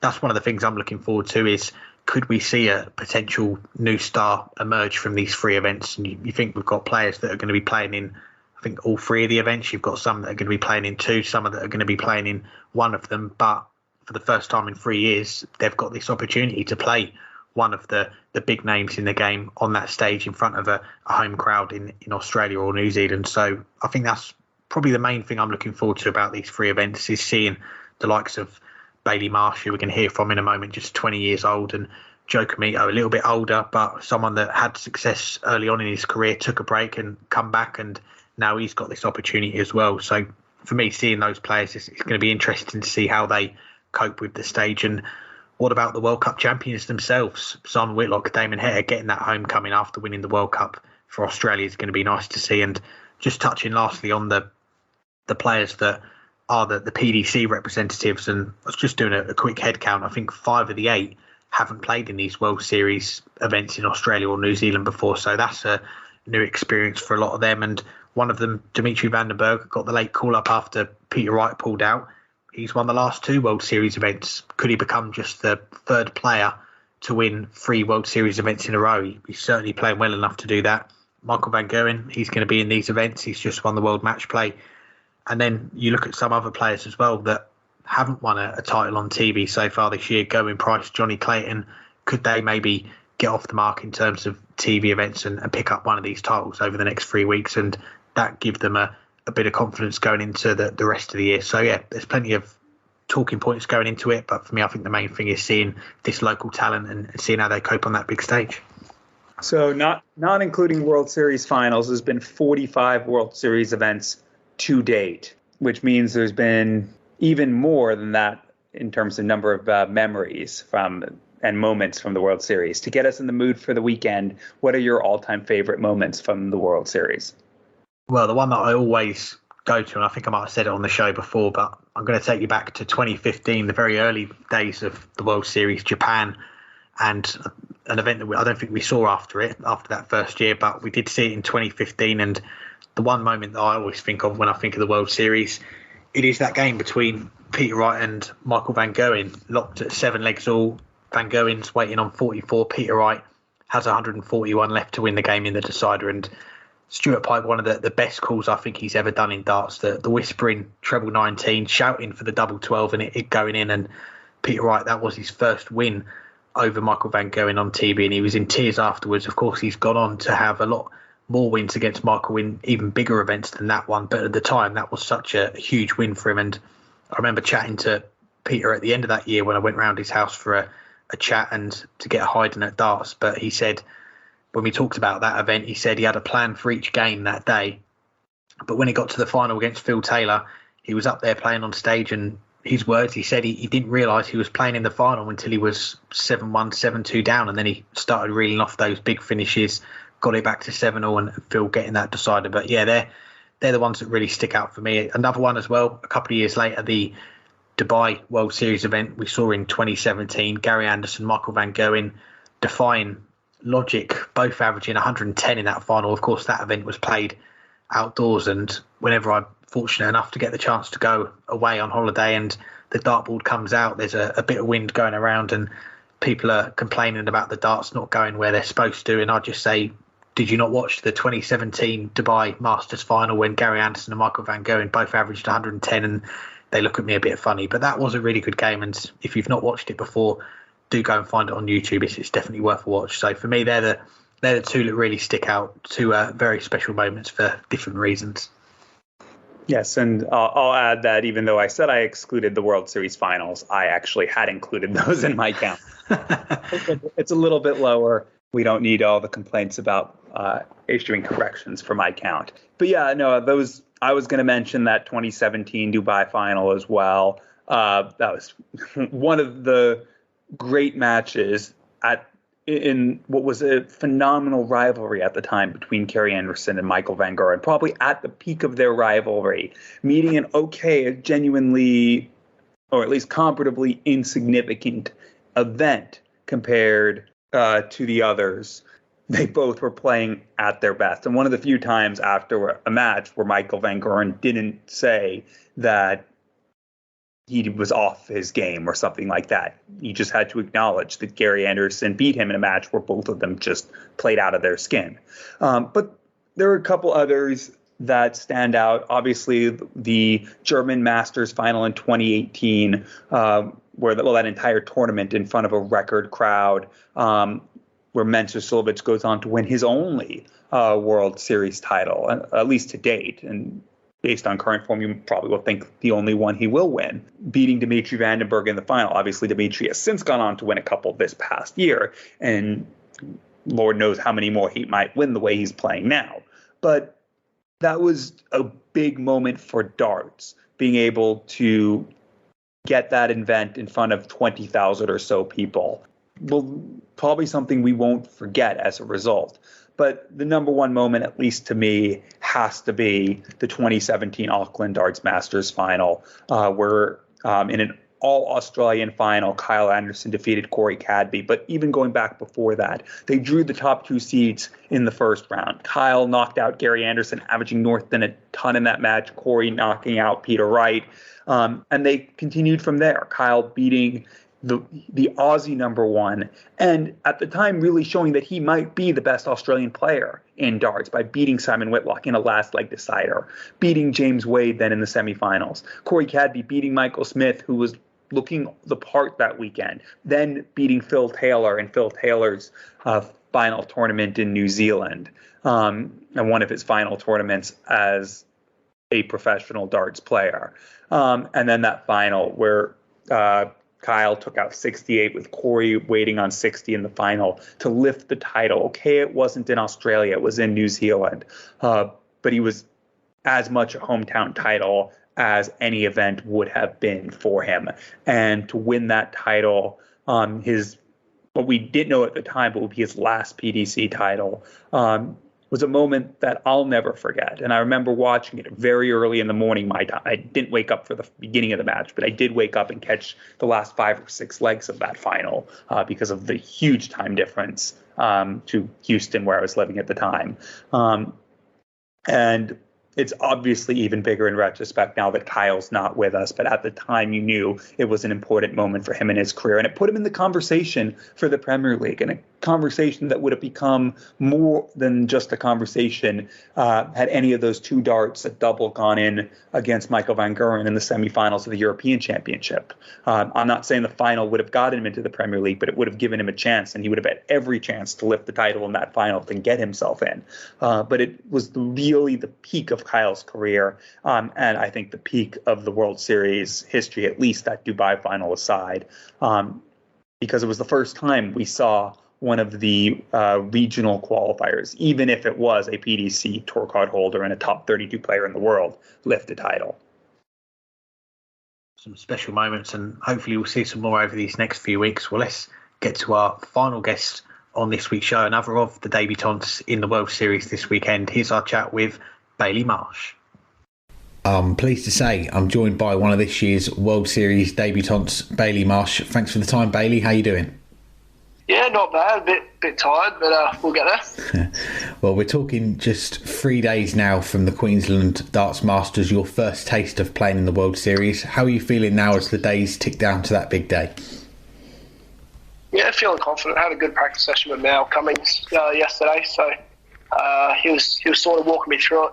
that's one of the things I'm looking forward to, is could we see a potential new star emerge from these three events? And you think we've got players that are going to be playing in, I think, all three of the events. You've got some that are going to be playing in two, some that are going to be playing in one of them. But for the first time in 3 years, they've got this opportunity to play one of the big names in the game on that stage in front of a home crowd in Australia or New Zealand. So I think that's probably the main thing I'm looking forward to about these three events, is seeing the likes of Bailey Marsh, who we're going to hear from in a moment, just 20 years old, and Joe Comito, a little bit older, but someone that had success early on in his career, took a break and come back, and now he's got this opportunity as well. So for me, seeing those players, it's going to be interesting to see how they cope with the stage. And what about the World Cup champions themselves? Simon Whitlock, Damon Heta, getting that homecoming after winning the World Cup for Australia is going to be nice to see. And just touching lastly on the players that are the PDC representatives, and I was just doing a quick head count. I think 5 of the 8 haven't played in these World Series events in Australia or New Zealand before, so that's a new experience for a lot of them. And one of them, Dimitri Van den Berg, got the late call up after Peter Wright pulled out. He's won the last 2 World Series events. Could he become just the 3rd player to win 3 World Series events in a row? He's certainly playing well enough to do that. Michael Van Gerwen, he's going to be in these events. He's just won the World Match Play. And then you look at some other players as well that haven't won a title on TV so far this year. Gerwyn Price, Johnny Clayton. Could they maybe get off the mark in terms of TV events and pick up one of these titles over the next 3 weeks? And that give them a bit of confidence going into the rest of the year. So, yeah, there's plenty of talking points going into it. But for me, I think the main thing is seeing this local talent and seeing how they cope on that big stage. So not including World Series finals, there's been 45 World Series events to date, which means there's been even more than that in terms of number of memories and moments from the World Series. To get us in the mood for the weekend, what are your all-time favorite moments from the World Series? Well, the one that I always go to, and I think I might have said it on the show before, but I'm going to take you back to 2015, the very early days of the World Series, Japan, and an event that I don't think we saw after that first year, but we did see it in 2015. And the one moment that I always think of when I think of the World Series, it is that game between Peter Wright and Michael Van Gerwen, locked at 7 legs all. Van Gerwen's waiting on 44. Peter Wright has 141 left to win the game in the decider. And Stuart Pipe, one of the best calls I think he's ever done in darts, the whispering treble 19, shouting for the double 12 and it going in. And Peter Wright, that was his first win over Michael Van Gerwen on TV, and he was in tears afterwards. Of course, he's gone on to have a lot more wins against Michael in even bigger events than that one. But at the time, that was such a huge win for him. And I remember chatting to Peter at the end of that year when I went round his house for a chat and to get a hiding at darts. But he said, when we talked about that event, he said he had a plan for each game that day. But when he got to the final against Phil Taylor, he was up there playing on stage and his words, he said he didn't realise he was playing in the final until he was 7-1, 7-2 down, and then he started reeling off those big finishes, got it back to 7-0, and Phil getting that decided. But yeah, they're the ones that really stick out for me. Another one as well, a couple of years later, the Dubai World Series event we saw in 2017, Gary Anderson, Michael van Gerwen defying logic, both averaging 110 in that final. Of course, that event was played outdoors, and whenever I'm fortunate enough to get the chance to go away on holiday and the dartboard comes out, there's a bit of wind going around and people are complaining about the darts not going where they're supposed to, and I just say, did you not watch the 2017 Dubai Masters final when Gary Anderson and Michael van Gerwen both averaged 110? And they look at me a bit funny, but that was a really good game, and if you've not watched it before, do go and find it on YouTube. It's definitely worth a watch. So for me, they're the two that really stick out, two very special moments for different reasons. Yes, and I'll add that even though I said I excluded the World Series finals, I actually had included those in my count. It's a little bit lower. We don't need all the complaints about issuing corrections for my count. But yeah, no, those, I was going to mention that 2017 Dubai final as well. That was one of the great matches in what was a phenomenal rivalry at the time between Gary Anderson and Michael van Gerwen, probably at the peak of their rivalry, meeting an a genuinely, or at least comparatively insignificant event compared to the others. They both were playing at their best. And one of the few times after a match where Michael van Gerwen didn't say that he was off his game or something like that. He just had to acknowledge that Gary Anderson beat him in a match where both of them just played out of their skin. But there are a couple others that stand out. Obviously, the German Masters final in 2018, where that entire tournament in front of a record crowd, where Mensur Suljovic goes on to win his only World Series title, at least to date. And based on current form, you probably will think the only one he will win, beating Dimitri Vandenberg in the final. Obviously, Dimitri has since gone on to win a couple this past year, and Lord knows how many more he might win the way he's playing now. But that was a big moment for darts, being able to get that event in front of 20,000 or so people. Well, probably something we won't forget as a result. But the number one moment, at least to me, has to be the 2017 Auckland Darts Masters final, where in an all-Australian final, Kyle Anderson defeated Corey Cadby. But even going back before that, they drew the top two seeds in the first round. Kyle knocked out Gary Anderson, averaging north than a ton in that match. Corey knocking out Peter Wright. And they continued from there. Kyle beating the Aussie number one, and at the time really showing that he might be the best Australian player in darts by beating Simon Whitlock in a last leg decider, beating James Wade then in the semifinals, Corey Cadby beating Michael Smith, who was looking the part that weekend, then beating Phil Taylor in Phil Taylor's final tournament in New Zealand, and one of his final tournaments as a professional darts player. And then that final where Kyle took out 68 with Corey waiting on 60 in the final to lift the title. Okay, it wasn't in Australia, it was in New Zealand, but he was as much a hometown title as any event would have been for him. And to win that title, what we didn't know at the time, but would be his last PDC title, was a moment that I'll never forget. And I remember watching it very early in the morning my time. I didn't wake up for the beginning of the match, but I did wake up and catch the last 5 or 6 legs of that final because of the huge time difference to Houston, where I was living at the time. And it's obviously even bigger in retrospect now that Kyle's not with us. But at the time, you knew it was an important moment for him in his career. And it put him in the conversation for the Premier League, and a conversation that would have become more than just a conversation had any of those two darts at double gone in against Michael van Gerwen in the semifinals of the European Championship. I'm not saying the final would have gotten him into the Premier League, but it would have given him a chance, and he would have had every chance to lift the title in that final and get himself in. But it was really the peak of Kyle's career, and I think the peak of the World Series history, at least that Dubai final aside, because it was the first time we saw one of the regional qualifiers, even if it was a PDC tour card holder and a top 32 player in the world, lift a title. some special moments, and hopefully we'll see some more over these next few weeks. Well, let's get to our final guest on this week's show, another of the debutants in the World Series this weekend. Here's our chat with Bailey Marsh. I'm pleased to say I'm joined by one of this year's World Series debutants, Bailey Marsh. Thanks for the time, Bailey. How you doing? Yeah, not bad. A bit tired, but we'll get there. Well, we're talking just 3 days now from the Queensland Darts Masters, your first taste of playing in the World Series. How are you feeling now as the days tick down to that big day? Yeah, feeling confident. I had a good practice session with Mal Cummings yesterday, so he was sort of walking me through it,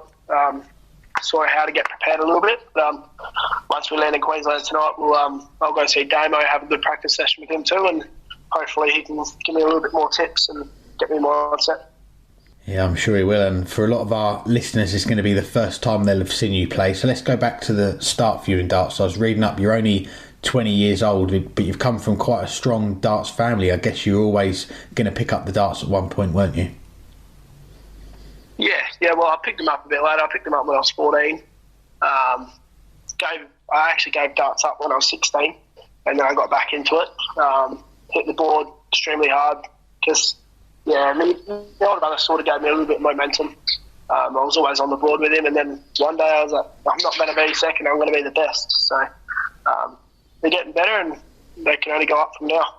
sort of how to get prepared a little bit. Once we land in Queensland tonight, I'll go see Damo, have a good practice session with him too, and hopefully he can give me a little bit more tips and get me more on set. Yeah, I'm sure he will. And for a lot of our listeners, it's going to be the first time they'll have seen you play. So let's go back to the start for you in darts. I was reading up, you're only 20 years old, but you've come from quite a strong darts family. I guess you were always going to pick up the darts at one point, weren't you? Yeah. Well, I picked them up a bit later. I picked them up when I was 14. I actually gave darts up when I was 16, and then I got back into it. Hit the board extremely hard because, the older brother sort of gave me a little bit of momentum. I was always on the board with him, and then one day I was like, I'm not going to be second, I'm going to be the best. So they're getting better, and they can only go up from now.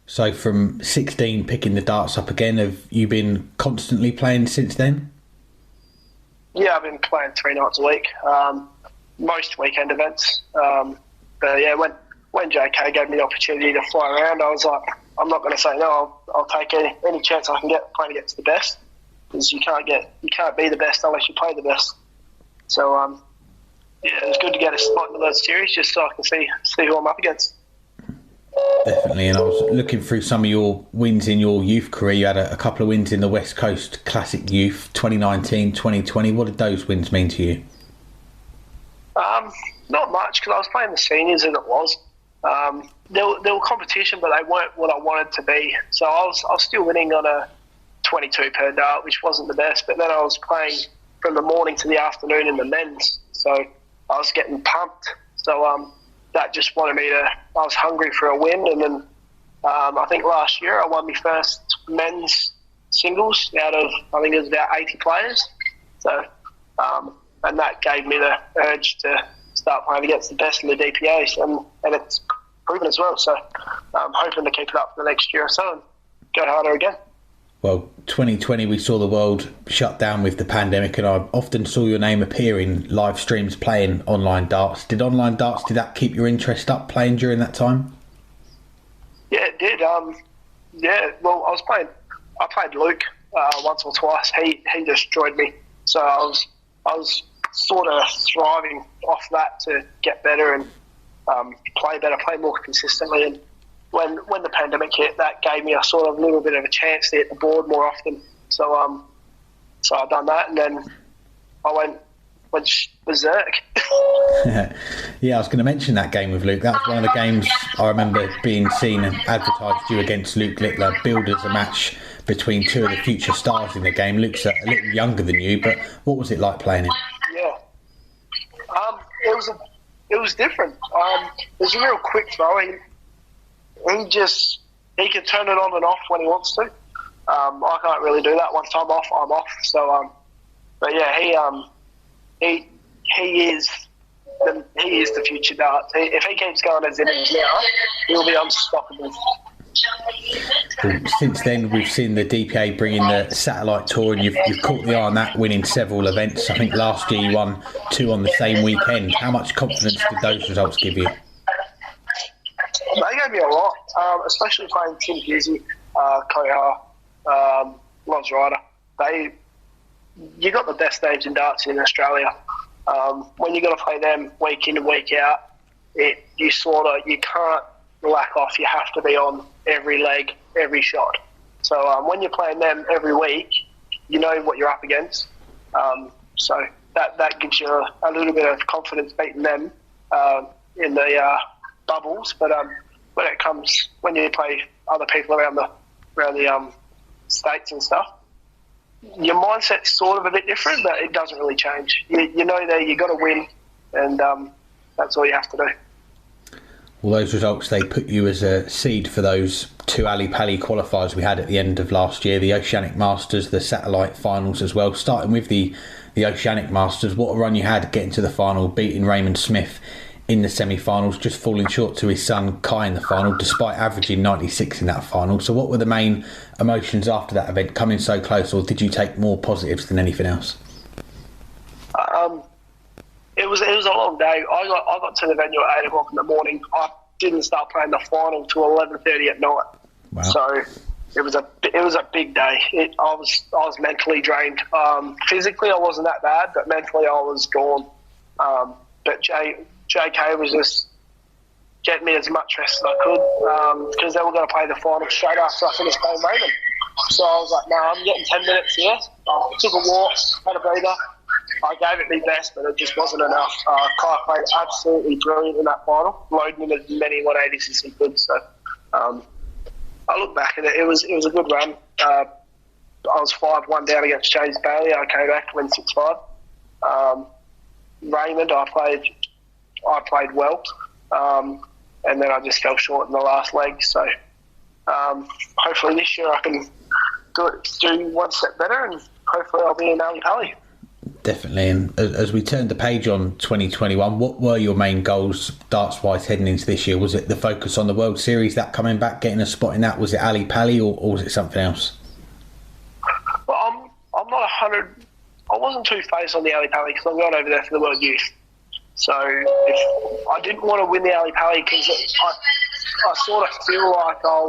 So from 16 picking the darts up again, have you been constantly playing since then? Yeah, I've been playing 3 nights a week, most weekend events. But yeah, when JK gave me the opportunity to fly around, I was like, I'm not going to say no. I'll take any chance I can get playing against the best, because you can't be the best unless you play the best. So it was good to get a spot in the World Series just so I can see who I'm up against. Definitely, and I was looking through some of your wins in your youth career. You had a couple of wins in the West Coast Classic Youth 2019, 2020. What did those wins mean to you? Not much, because I was playing the seniors and it was. They were competition, but they weren't what I wanted to be. So I was still winning on a 22 per dart, which wasn't the best. But then I was playing from the morning to the afternoon in the men's, so I was getting pumped. So that just wanted me to. I was hungry for a win, and then I think last year I won my first men's singles out of, I think it was about 80 players. So and that gave me the urge to start playing against the best in the DPA, and it's proven as well. So I'm hoping to keep it up for the next year or so and go harder again. Well, 2020 we saw the world shut down with the pandemic, and I often saw your name appear in live streams playing online darts. Did that keep your interest up playing during that time? Yeah, it did. Well, I played Luke once or twice. He destroyed me. So I was sort of thriving off that to get better and play better, play more consistently. And when the pandemic hit, that gave me a sort of little bit of a chance to hit the board more often. So I've done that, and then I went berserk. Yeah, I was going to mention that game with Luke. That was one of the games I remember being seen and advertised you against Luke Littler, billed as a match between two of the future stars in the game. Luke's a little younger than you, but what was it like playing him? Yeah, it was different. It was a real quick throw. He can turn it on and off when he wants to. I can't really do that. Once I'm off. So, but yeah, he is the future darts. If he keeps going as it is now, he'll be unstoppable. Since then, we've seen the DPA bring in the Satellite Tour, and you've caught the eye on that, winning several events. I think last year you won 2 on the same weekend. How much confidence did those results give you? They gave me a lot, especially playing Tim Husey, Kohar, Loz Ryder. You got the best names in darts in Australia. When you got to play them week in and week out, you can't lack off. You have to be on every leg, every shot. So when you're playing them every week, you know what you're up against. So that gives you a little bit of confidence beating them in the bubbles. But when you play other people around the states and stuff, your mindset's sort of a bit different, but it doesn't really change. You know that you got to win, and that's all you have to do. Well, those results, they put you as a seed for those 2 Ali Pali qualifiers we had at the end of last year, the Oceanic Masters, the Satellite finals as well. Starting with the Oceanic Masters, what a run you had getting to the final, beating Raymond Smith in the semi-finals, just falling short to his son Kai in the final, despite averaging 96 in that final. So what were the main emotions after that event, coming so close, or did you take more positives than anything else? It was a long day. I got to the venue at 8 o'clock in the morning. I didn't start playing the final till 11:30 at night. Wow. So it was a big day. I was mentally drained. Physically, I wasn't that bad, but mentally, I was gone. But JK was just getting me as much rest as I could because they were going to play the final straight after I finished playing Raymond. So I was like, no, I'm getting 10 minutes here. Took a walk, had a breather. I gave it my best, but it just wasn't enough. Kai played absolutely brilliant in that final, loading in as many 180s as he could. So I look back at it, it was a good run. I was 5-1 down against James Bailey. I came back to win 6-5. Raymond, I played well, and then I just fell short in the last leg. So hopefully this year I can do one step better, and hopefully I'll be in Ali Pali. Definitely. And as we turned the page on 2021, what were your main goals darts-wise heading into this year? Was it the focus on the World Series, that coming back, getting a spot in that? Was it Ali Pali, or was it something else? Well, I'm not 100. I wasn't too focused on the Ali Pali because I'm going over there for the World Youth. So if I didn't want to win the Ali Pali because I sort of feel like I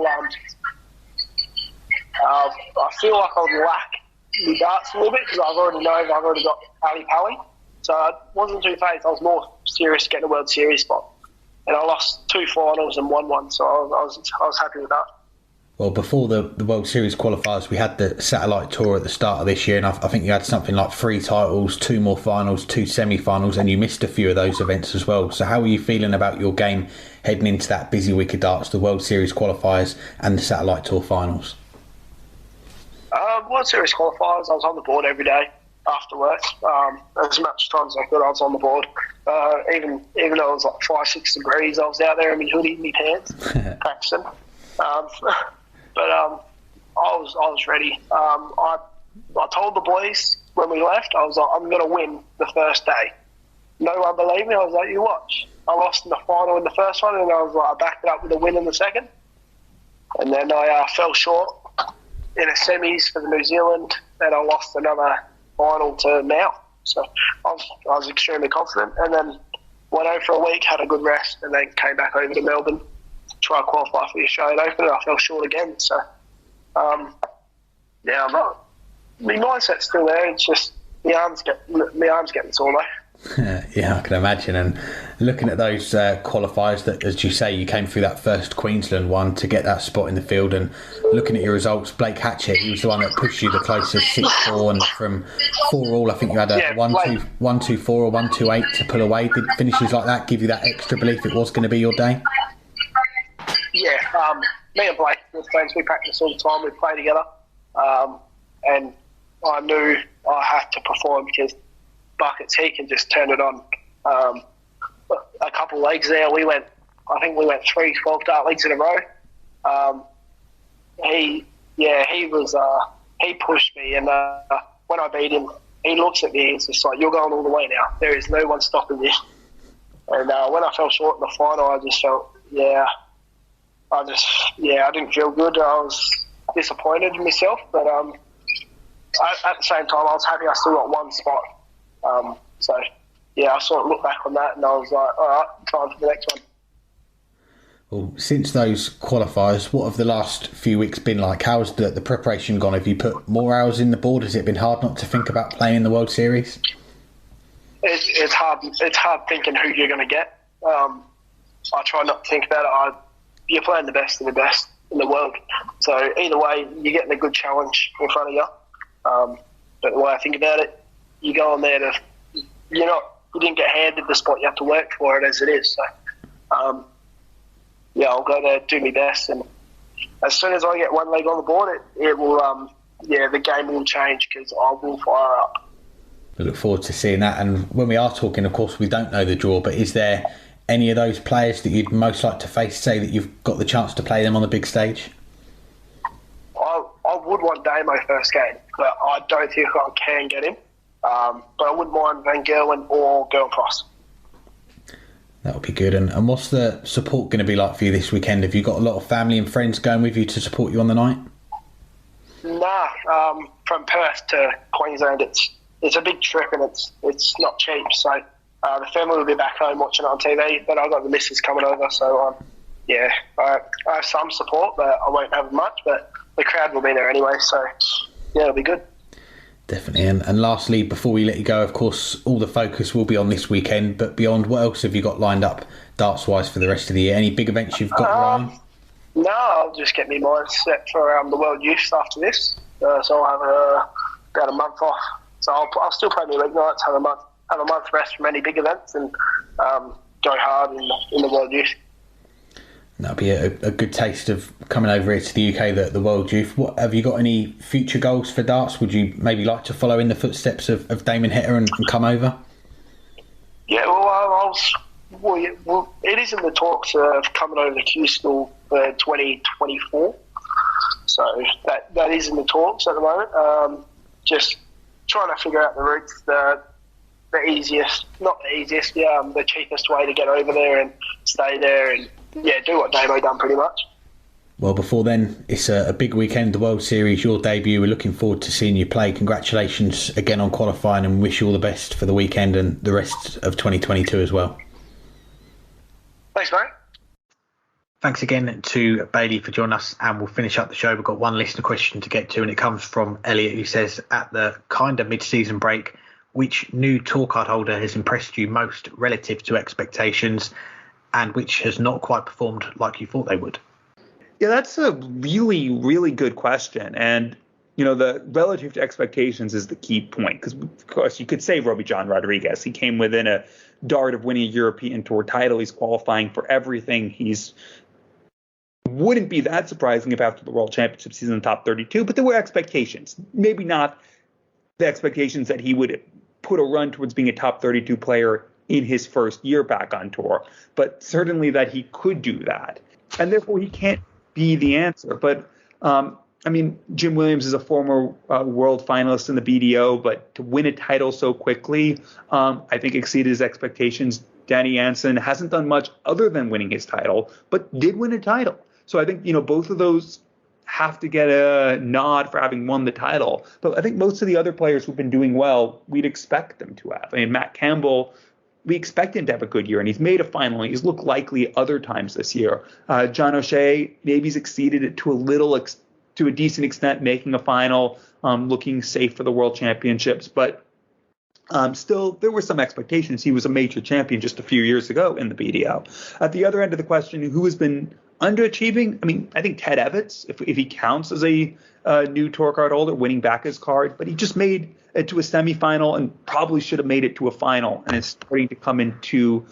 feel like I'll lack the darts a little bit because I've already got Ali Pali. So I wasn't too phased. I was more serious getting a World Series spot. And I lost 2 finals and won one, so I was happy with that. Well, before the World Series qualifiers, we had the Satellite Tour at the start of this year, and I think you had something like 3 titles, 2 more finals, 2 semi-finals, and you missed a few of those events as well. So how are you feeling about your game heading into that busy week of darts, the World Series qualifiers and the Satellite Tour finals? World Series qualifiers, I was on the board every day after work. As much time as I could, I was on the board. Even though it was like 5-6 degrees, I was out there in my hoodie and my pants practicing. But I was ready. I told the boys when we left, I was like, I'm going to win the first day. No one believed me. I was like, you watch. I lost in the final in the first one, and I was like, I backed it up with a win in the second. And then I fell short in a semis for the New Zealand, and I lost another final to Mount. So I was extremely confident, and then went home for a week, had a good rest, and then came back over to Melbourne to try and qualify for the Australian Open, and I fell short again. So yeah, my mindset's still there. It's just my arm's getting sore though. Yeah, I can imagine. And looking at those qualifiers, that, as you say, you came through that first Queensland one to get that spot in the field, and looking at your results, Blake Hatchett, he was the one that pushed you the closest, 6-4, and from 4-all, I think you had a 1-2-4 or 1-2-8 to pull away. Did finishes like that give you that extra belief it was going to be your day? Yeah, me and Blake were friends. We practice all the time. We play together, and I knew I had to perform because buckets, he can just turn it on. A couple of legs there, I think we went 3 12 dart legs in a row. He pushed me, and when I beat him, he looks at me and he's just like, you're going all the way now. There is no one stopping you. And when I fell short in the final, I just felt, I didn't feel good. I was disappointed in myself, but at the same time, I was happy I still got one spot. So, I sort of looked back on that and I was like, all right, time for the next one. Well, since those qualifiers, what have the last few weeks been like? How's the preparation gone? Have you put more hours in the board? Has it been hard not to think about playing in the World Series? It's hard. It's hard thinking who you're going to get. I try not to think about it. You're playing the best of the best in the world. So either way, you're getting a good challenge in front of you. But the way I think about it, you go on there you didn't get handed the spot. You have to work for it as it is. So, I'll go there, do my best, and as soon as I get one leg on the board, it will. The game will change because I will fire up. We look forward to seeing that. And when we are talking, of course, we don't know the draw, but is there any of those players that you'd most like to face, say that you've got the chance to play them on the big stage? I would want Damo first game, but I don't think I can get him. But I wouldn't mind Van Gerwen or Girlcross. That would be good. And what's the support going to be like for you this weekend? Have you got a lot of family and friends going with you to support you on the night? Nah, from Perth to Queensland, it's a big trip and it's not cheap. So the family will be back home watching it on TV, but I've got the missus coming over. So I have some support, but I won't have much. But the crowd will be there anyway. So yeah, it'll be good. Definitely. And lastly, before we let you go, of course, all the focus will be on this weekend. But beyond, what else have you got lined up darts-wise for the rest of the year? Any big events you've got running? No, I'll just get me mind set for the World Youth after this. So I'll have about a month off. So I'll still play my league nights, have a month rest from any big events, and go hard in the World Youth. That'll be a good taste of coming over here to the UK, the World Youth. What have you got any future goals for darts? Would you maybe like to follow in the footsteps of Damon Heta and come over? Yeah, well, it is in the talks of coming over to Q School for 2024. So that is in the talks at the moment. Just trying to figure out the routes, the cheapest way to get over there and stay there and do what Damo done pretty much. Well, before then, it's a big weekend, the World Series, your debut. We're looking forward to seeing you play. Congratulations again on qualifying, and wish you all the best for the weekend and the rest of 2022 as well. Thanks, mate. Thanks again to Bailey for joining us, and we'll finish up the show. We've got one listener question to get to, and it comes from Elliot, who says, at the kind of mid-season break, which new tour card holder has impressed you most relative to expectations, and which has not quite performed like you thought they would? Yeah, that's a really, really good question. And, the relative to expectations is the key point. Because, of course, you could say Robbie John Rodriguez. He came within a dart of winning a European Tour title. He's qualifying for everything. Wouldn't be that surprising if after the World Championships he's in the top 32. But there were expectations. Maybe not the expectations that he would put a run towards being a top 32 player in his first year back on tour, but certainly that he could do that. And therefore he can't be the answer. But Jim Williams is a former world finalist in the BDO, but to win a title so quickly, I think exceeded his expectations. Danny Jansen hasn't done much other than winning his title, but did win a title. So I think, both of those have to get a nod for having won the title. But I think most of the other players who've been doing well, we'd expect them to have. Matt Campbell, we expect him to have a good year, and he's made a final. He's looked likely other times this year. John O'Shea, maybe he's exceeded it to a decent extent, making a final, looking safe for the World Championships. But still, there were some expectations. He was a major champion just a few years ago in the BDO. At the other end of the question, who has been underachieving? I think Ted Evans, if he counts as a new tour card holder, winning back his card, but he just made it to a semifinal and probably should have made it to a final, and it's starting to come into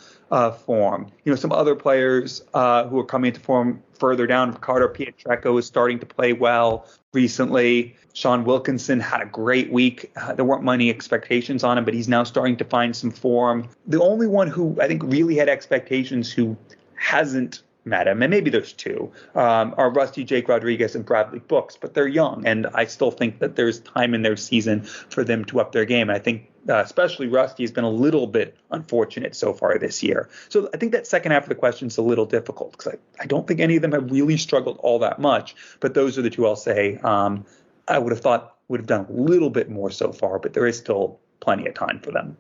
form. Some other players who are coming into form further down. Ricardo Pietreko is starting to play well recently. Sean Wilkinson had a great week. There weren't many expectations on him, but he's now starting to find some form. The only one who I think really had expectations who hasn't met him, and maybe there's two, are Rusty Jake Rodriguez and Bradley Brooks, but they're young, and I still think that there's time in their season for them to up their game. I think especially Rusty has been a little bit unfortunate so far this year. So I think that second half of the question is a little difficult because I don't think any of them have really struggled all that much, but those are the two I'll say I would have thought would have done a little bit more so far, but there is still plenty of time for them.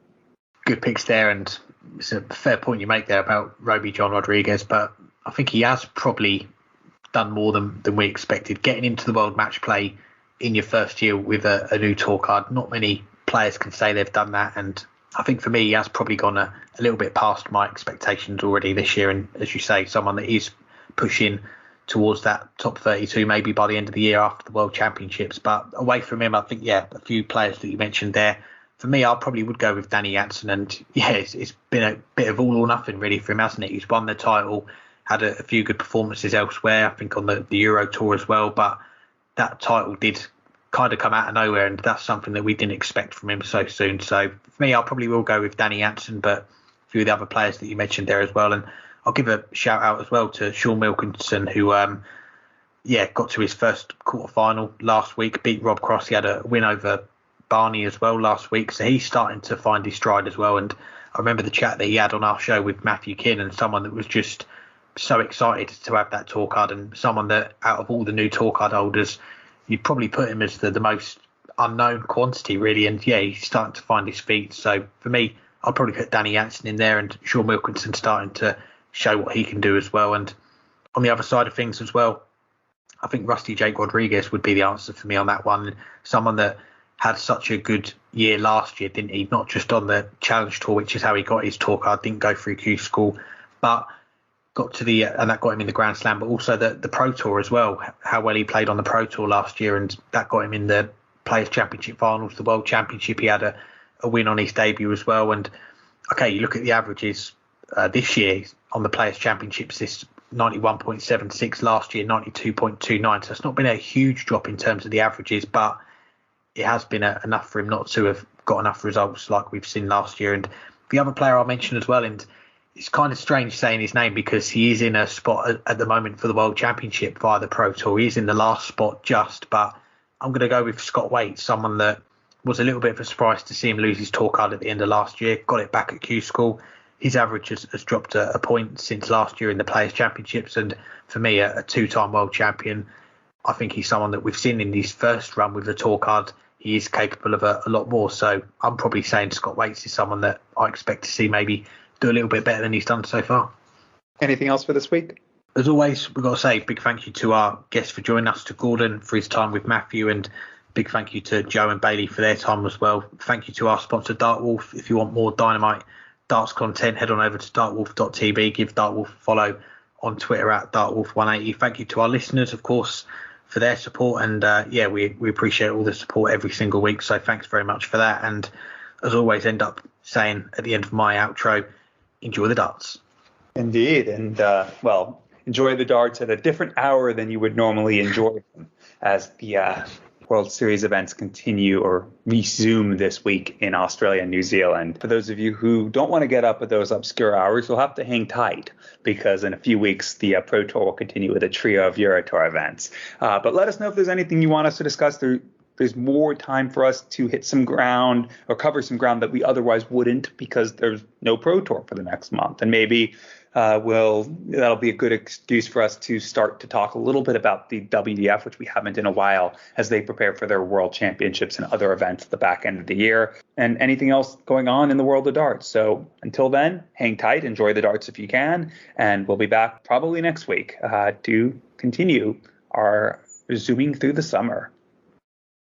Good picks there, and it's a fair point you make there about Robbie John Rodriguez, but I think he has probably done more than we expected. Getting into the world match play in your first year with a new tour card, not many players can say they've done that. And I think for me, he has probably gone a little bit past my expectations already this year. And as you say, someone that is pushing towards that top 32 maybe by the end of the year after the World Championships. But away from him, I think, a few players that you mentioned there. For me, I probably would go with Danny Jansen. And it's been a bit of all or nothing really for him, hasn't it? He's won the title, had a few good performances elsewhere, I think on the Euro Tour as well, but that title did kind of come out of nowhere, and that's something that we didn't expect from him so soon. So for me, I probably will go with Danny Jansen, but few of the other players that you mentioned there as well. And I'll give a shout out as well to Sean Wilkinson, who got to his first quarterfinal last week, beat Rob Cross. He had a win over Barney as well last week, so he's starting to find his stride as well. And I remember the chat that he had on our show with Matthew Kiernan, someone that was just so excited to have that tour card, and someone that out of all the new tour card holders, you'd probably put him as the most unknown quantity, really. And yeah, he's starting to find his feet. So for me, I'd probably put Danny Jansen in there, and Sean Wilkinson starting to show what he can do as well. And on the other side of things as well, I think Rusty Jake Rodriguez would be the answer for me on that one. Someone that had such a good year last year, didn't he? Not just on the Challenge Tour, which is how he got his tour card, didn't go through Q School, but got to and that got him in the Grand Slam, but also the Pro Tour as well, how well he played on the Pro Tour last year, and that got him in the Players Championship finals, the World Championship. He had a win on his debut as well. And okay, you look at the averages this year on the Players Championships, this 91.76, last year 92.29, so it's not been a huge drop in terms of the averages, but it has been enough for him not to have got enough results like we've seen last year. And the other player I'll mention as well, and it's kind of strange saying his name because he is in a spot at the moment for the World Championship via the Pro Tour. He is in the last spot just, but I'm going to go with Scott Waite, someone that was a little bit of a surprise to see him lose his tour card at the end of last year, got it back at Q School. His average has dropped a point since last year in the Players Championships, and for me, a two-time world champion, I think he's someone that we've seen in his first run with the tour card. He is capable of a lot more, so I'm probably saying Scott Waite is someone that I expect to see maybe do a little bit better than he's done so far. Anything else for this week? As always, we've got to say big thank you to our guests for joining us, to Gordon for his time with Matthew, and big thank you to Joe and Bailey for their time as well. Thank you to our sponsor, Dartwolf. If you want more Dynamite Darts content, head on over to dartwolf.tv. Give Dartwolf a follow on Twitter at Dartwolf180. Thank you to our listeners, of course, for their support. And we appreciate all the support every single week. So thanks very much for that. And as always, end up saying at the end of my outro, enjoy the darts. Indeed. And enjoy the darts at a different hour than you would normally enjoy them as the World Series events continue or resume this week in Australia and New Zealand. For those of you who don't want to get up at those obscure hours, you'll have to hang tight because in a few weeks, the Pro Tour will continue with a trio of Euro Tour events. But let us know if there's anything you want us to discuss. There's more time for us to hit some ground or cover some ground that we otherwise wouldn't because there's no Pro Tour for the next month. And maybe that'll be a good excuse for us to start to talk a little bit about the WDF, which we haven't in a while, as they prepare for their World Championships and other events at the back end of the year, and anything else going on in the world of darts. So until then, hang tight, enjoy the darts if you can, and we'll be back probably next week to continue our zooming through the summer.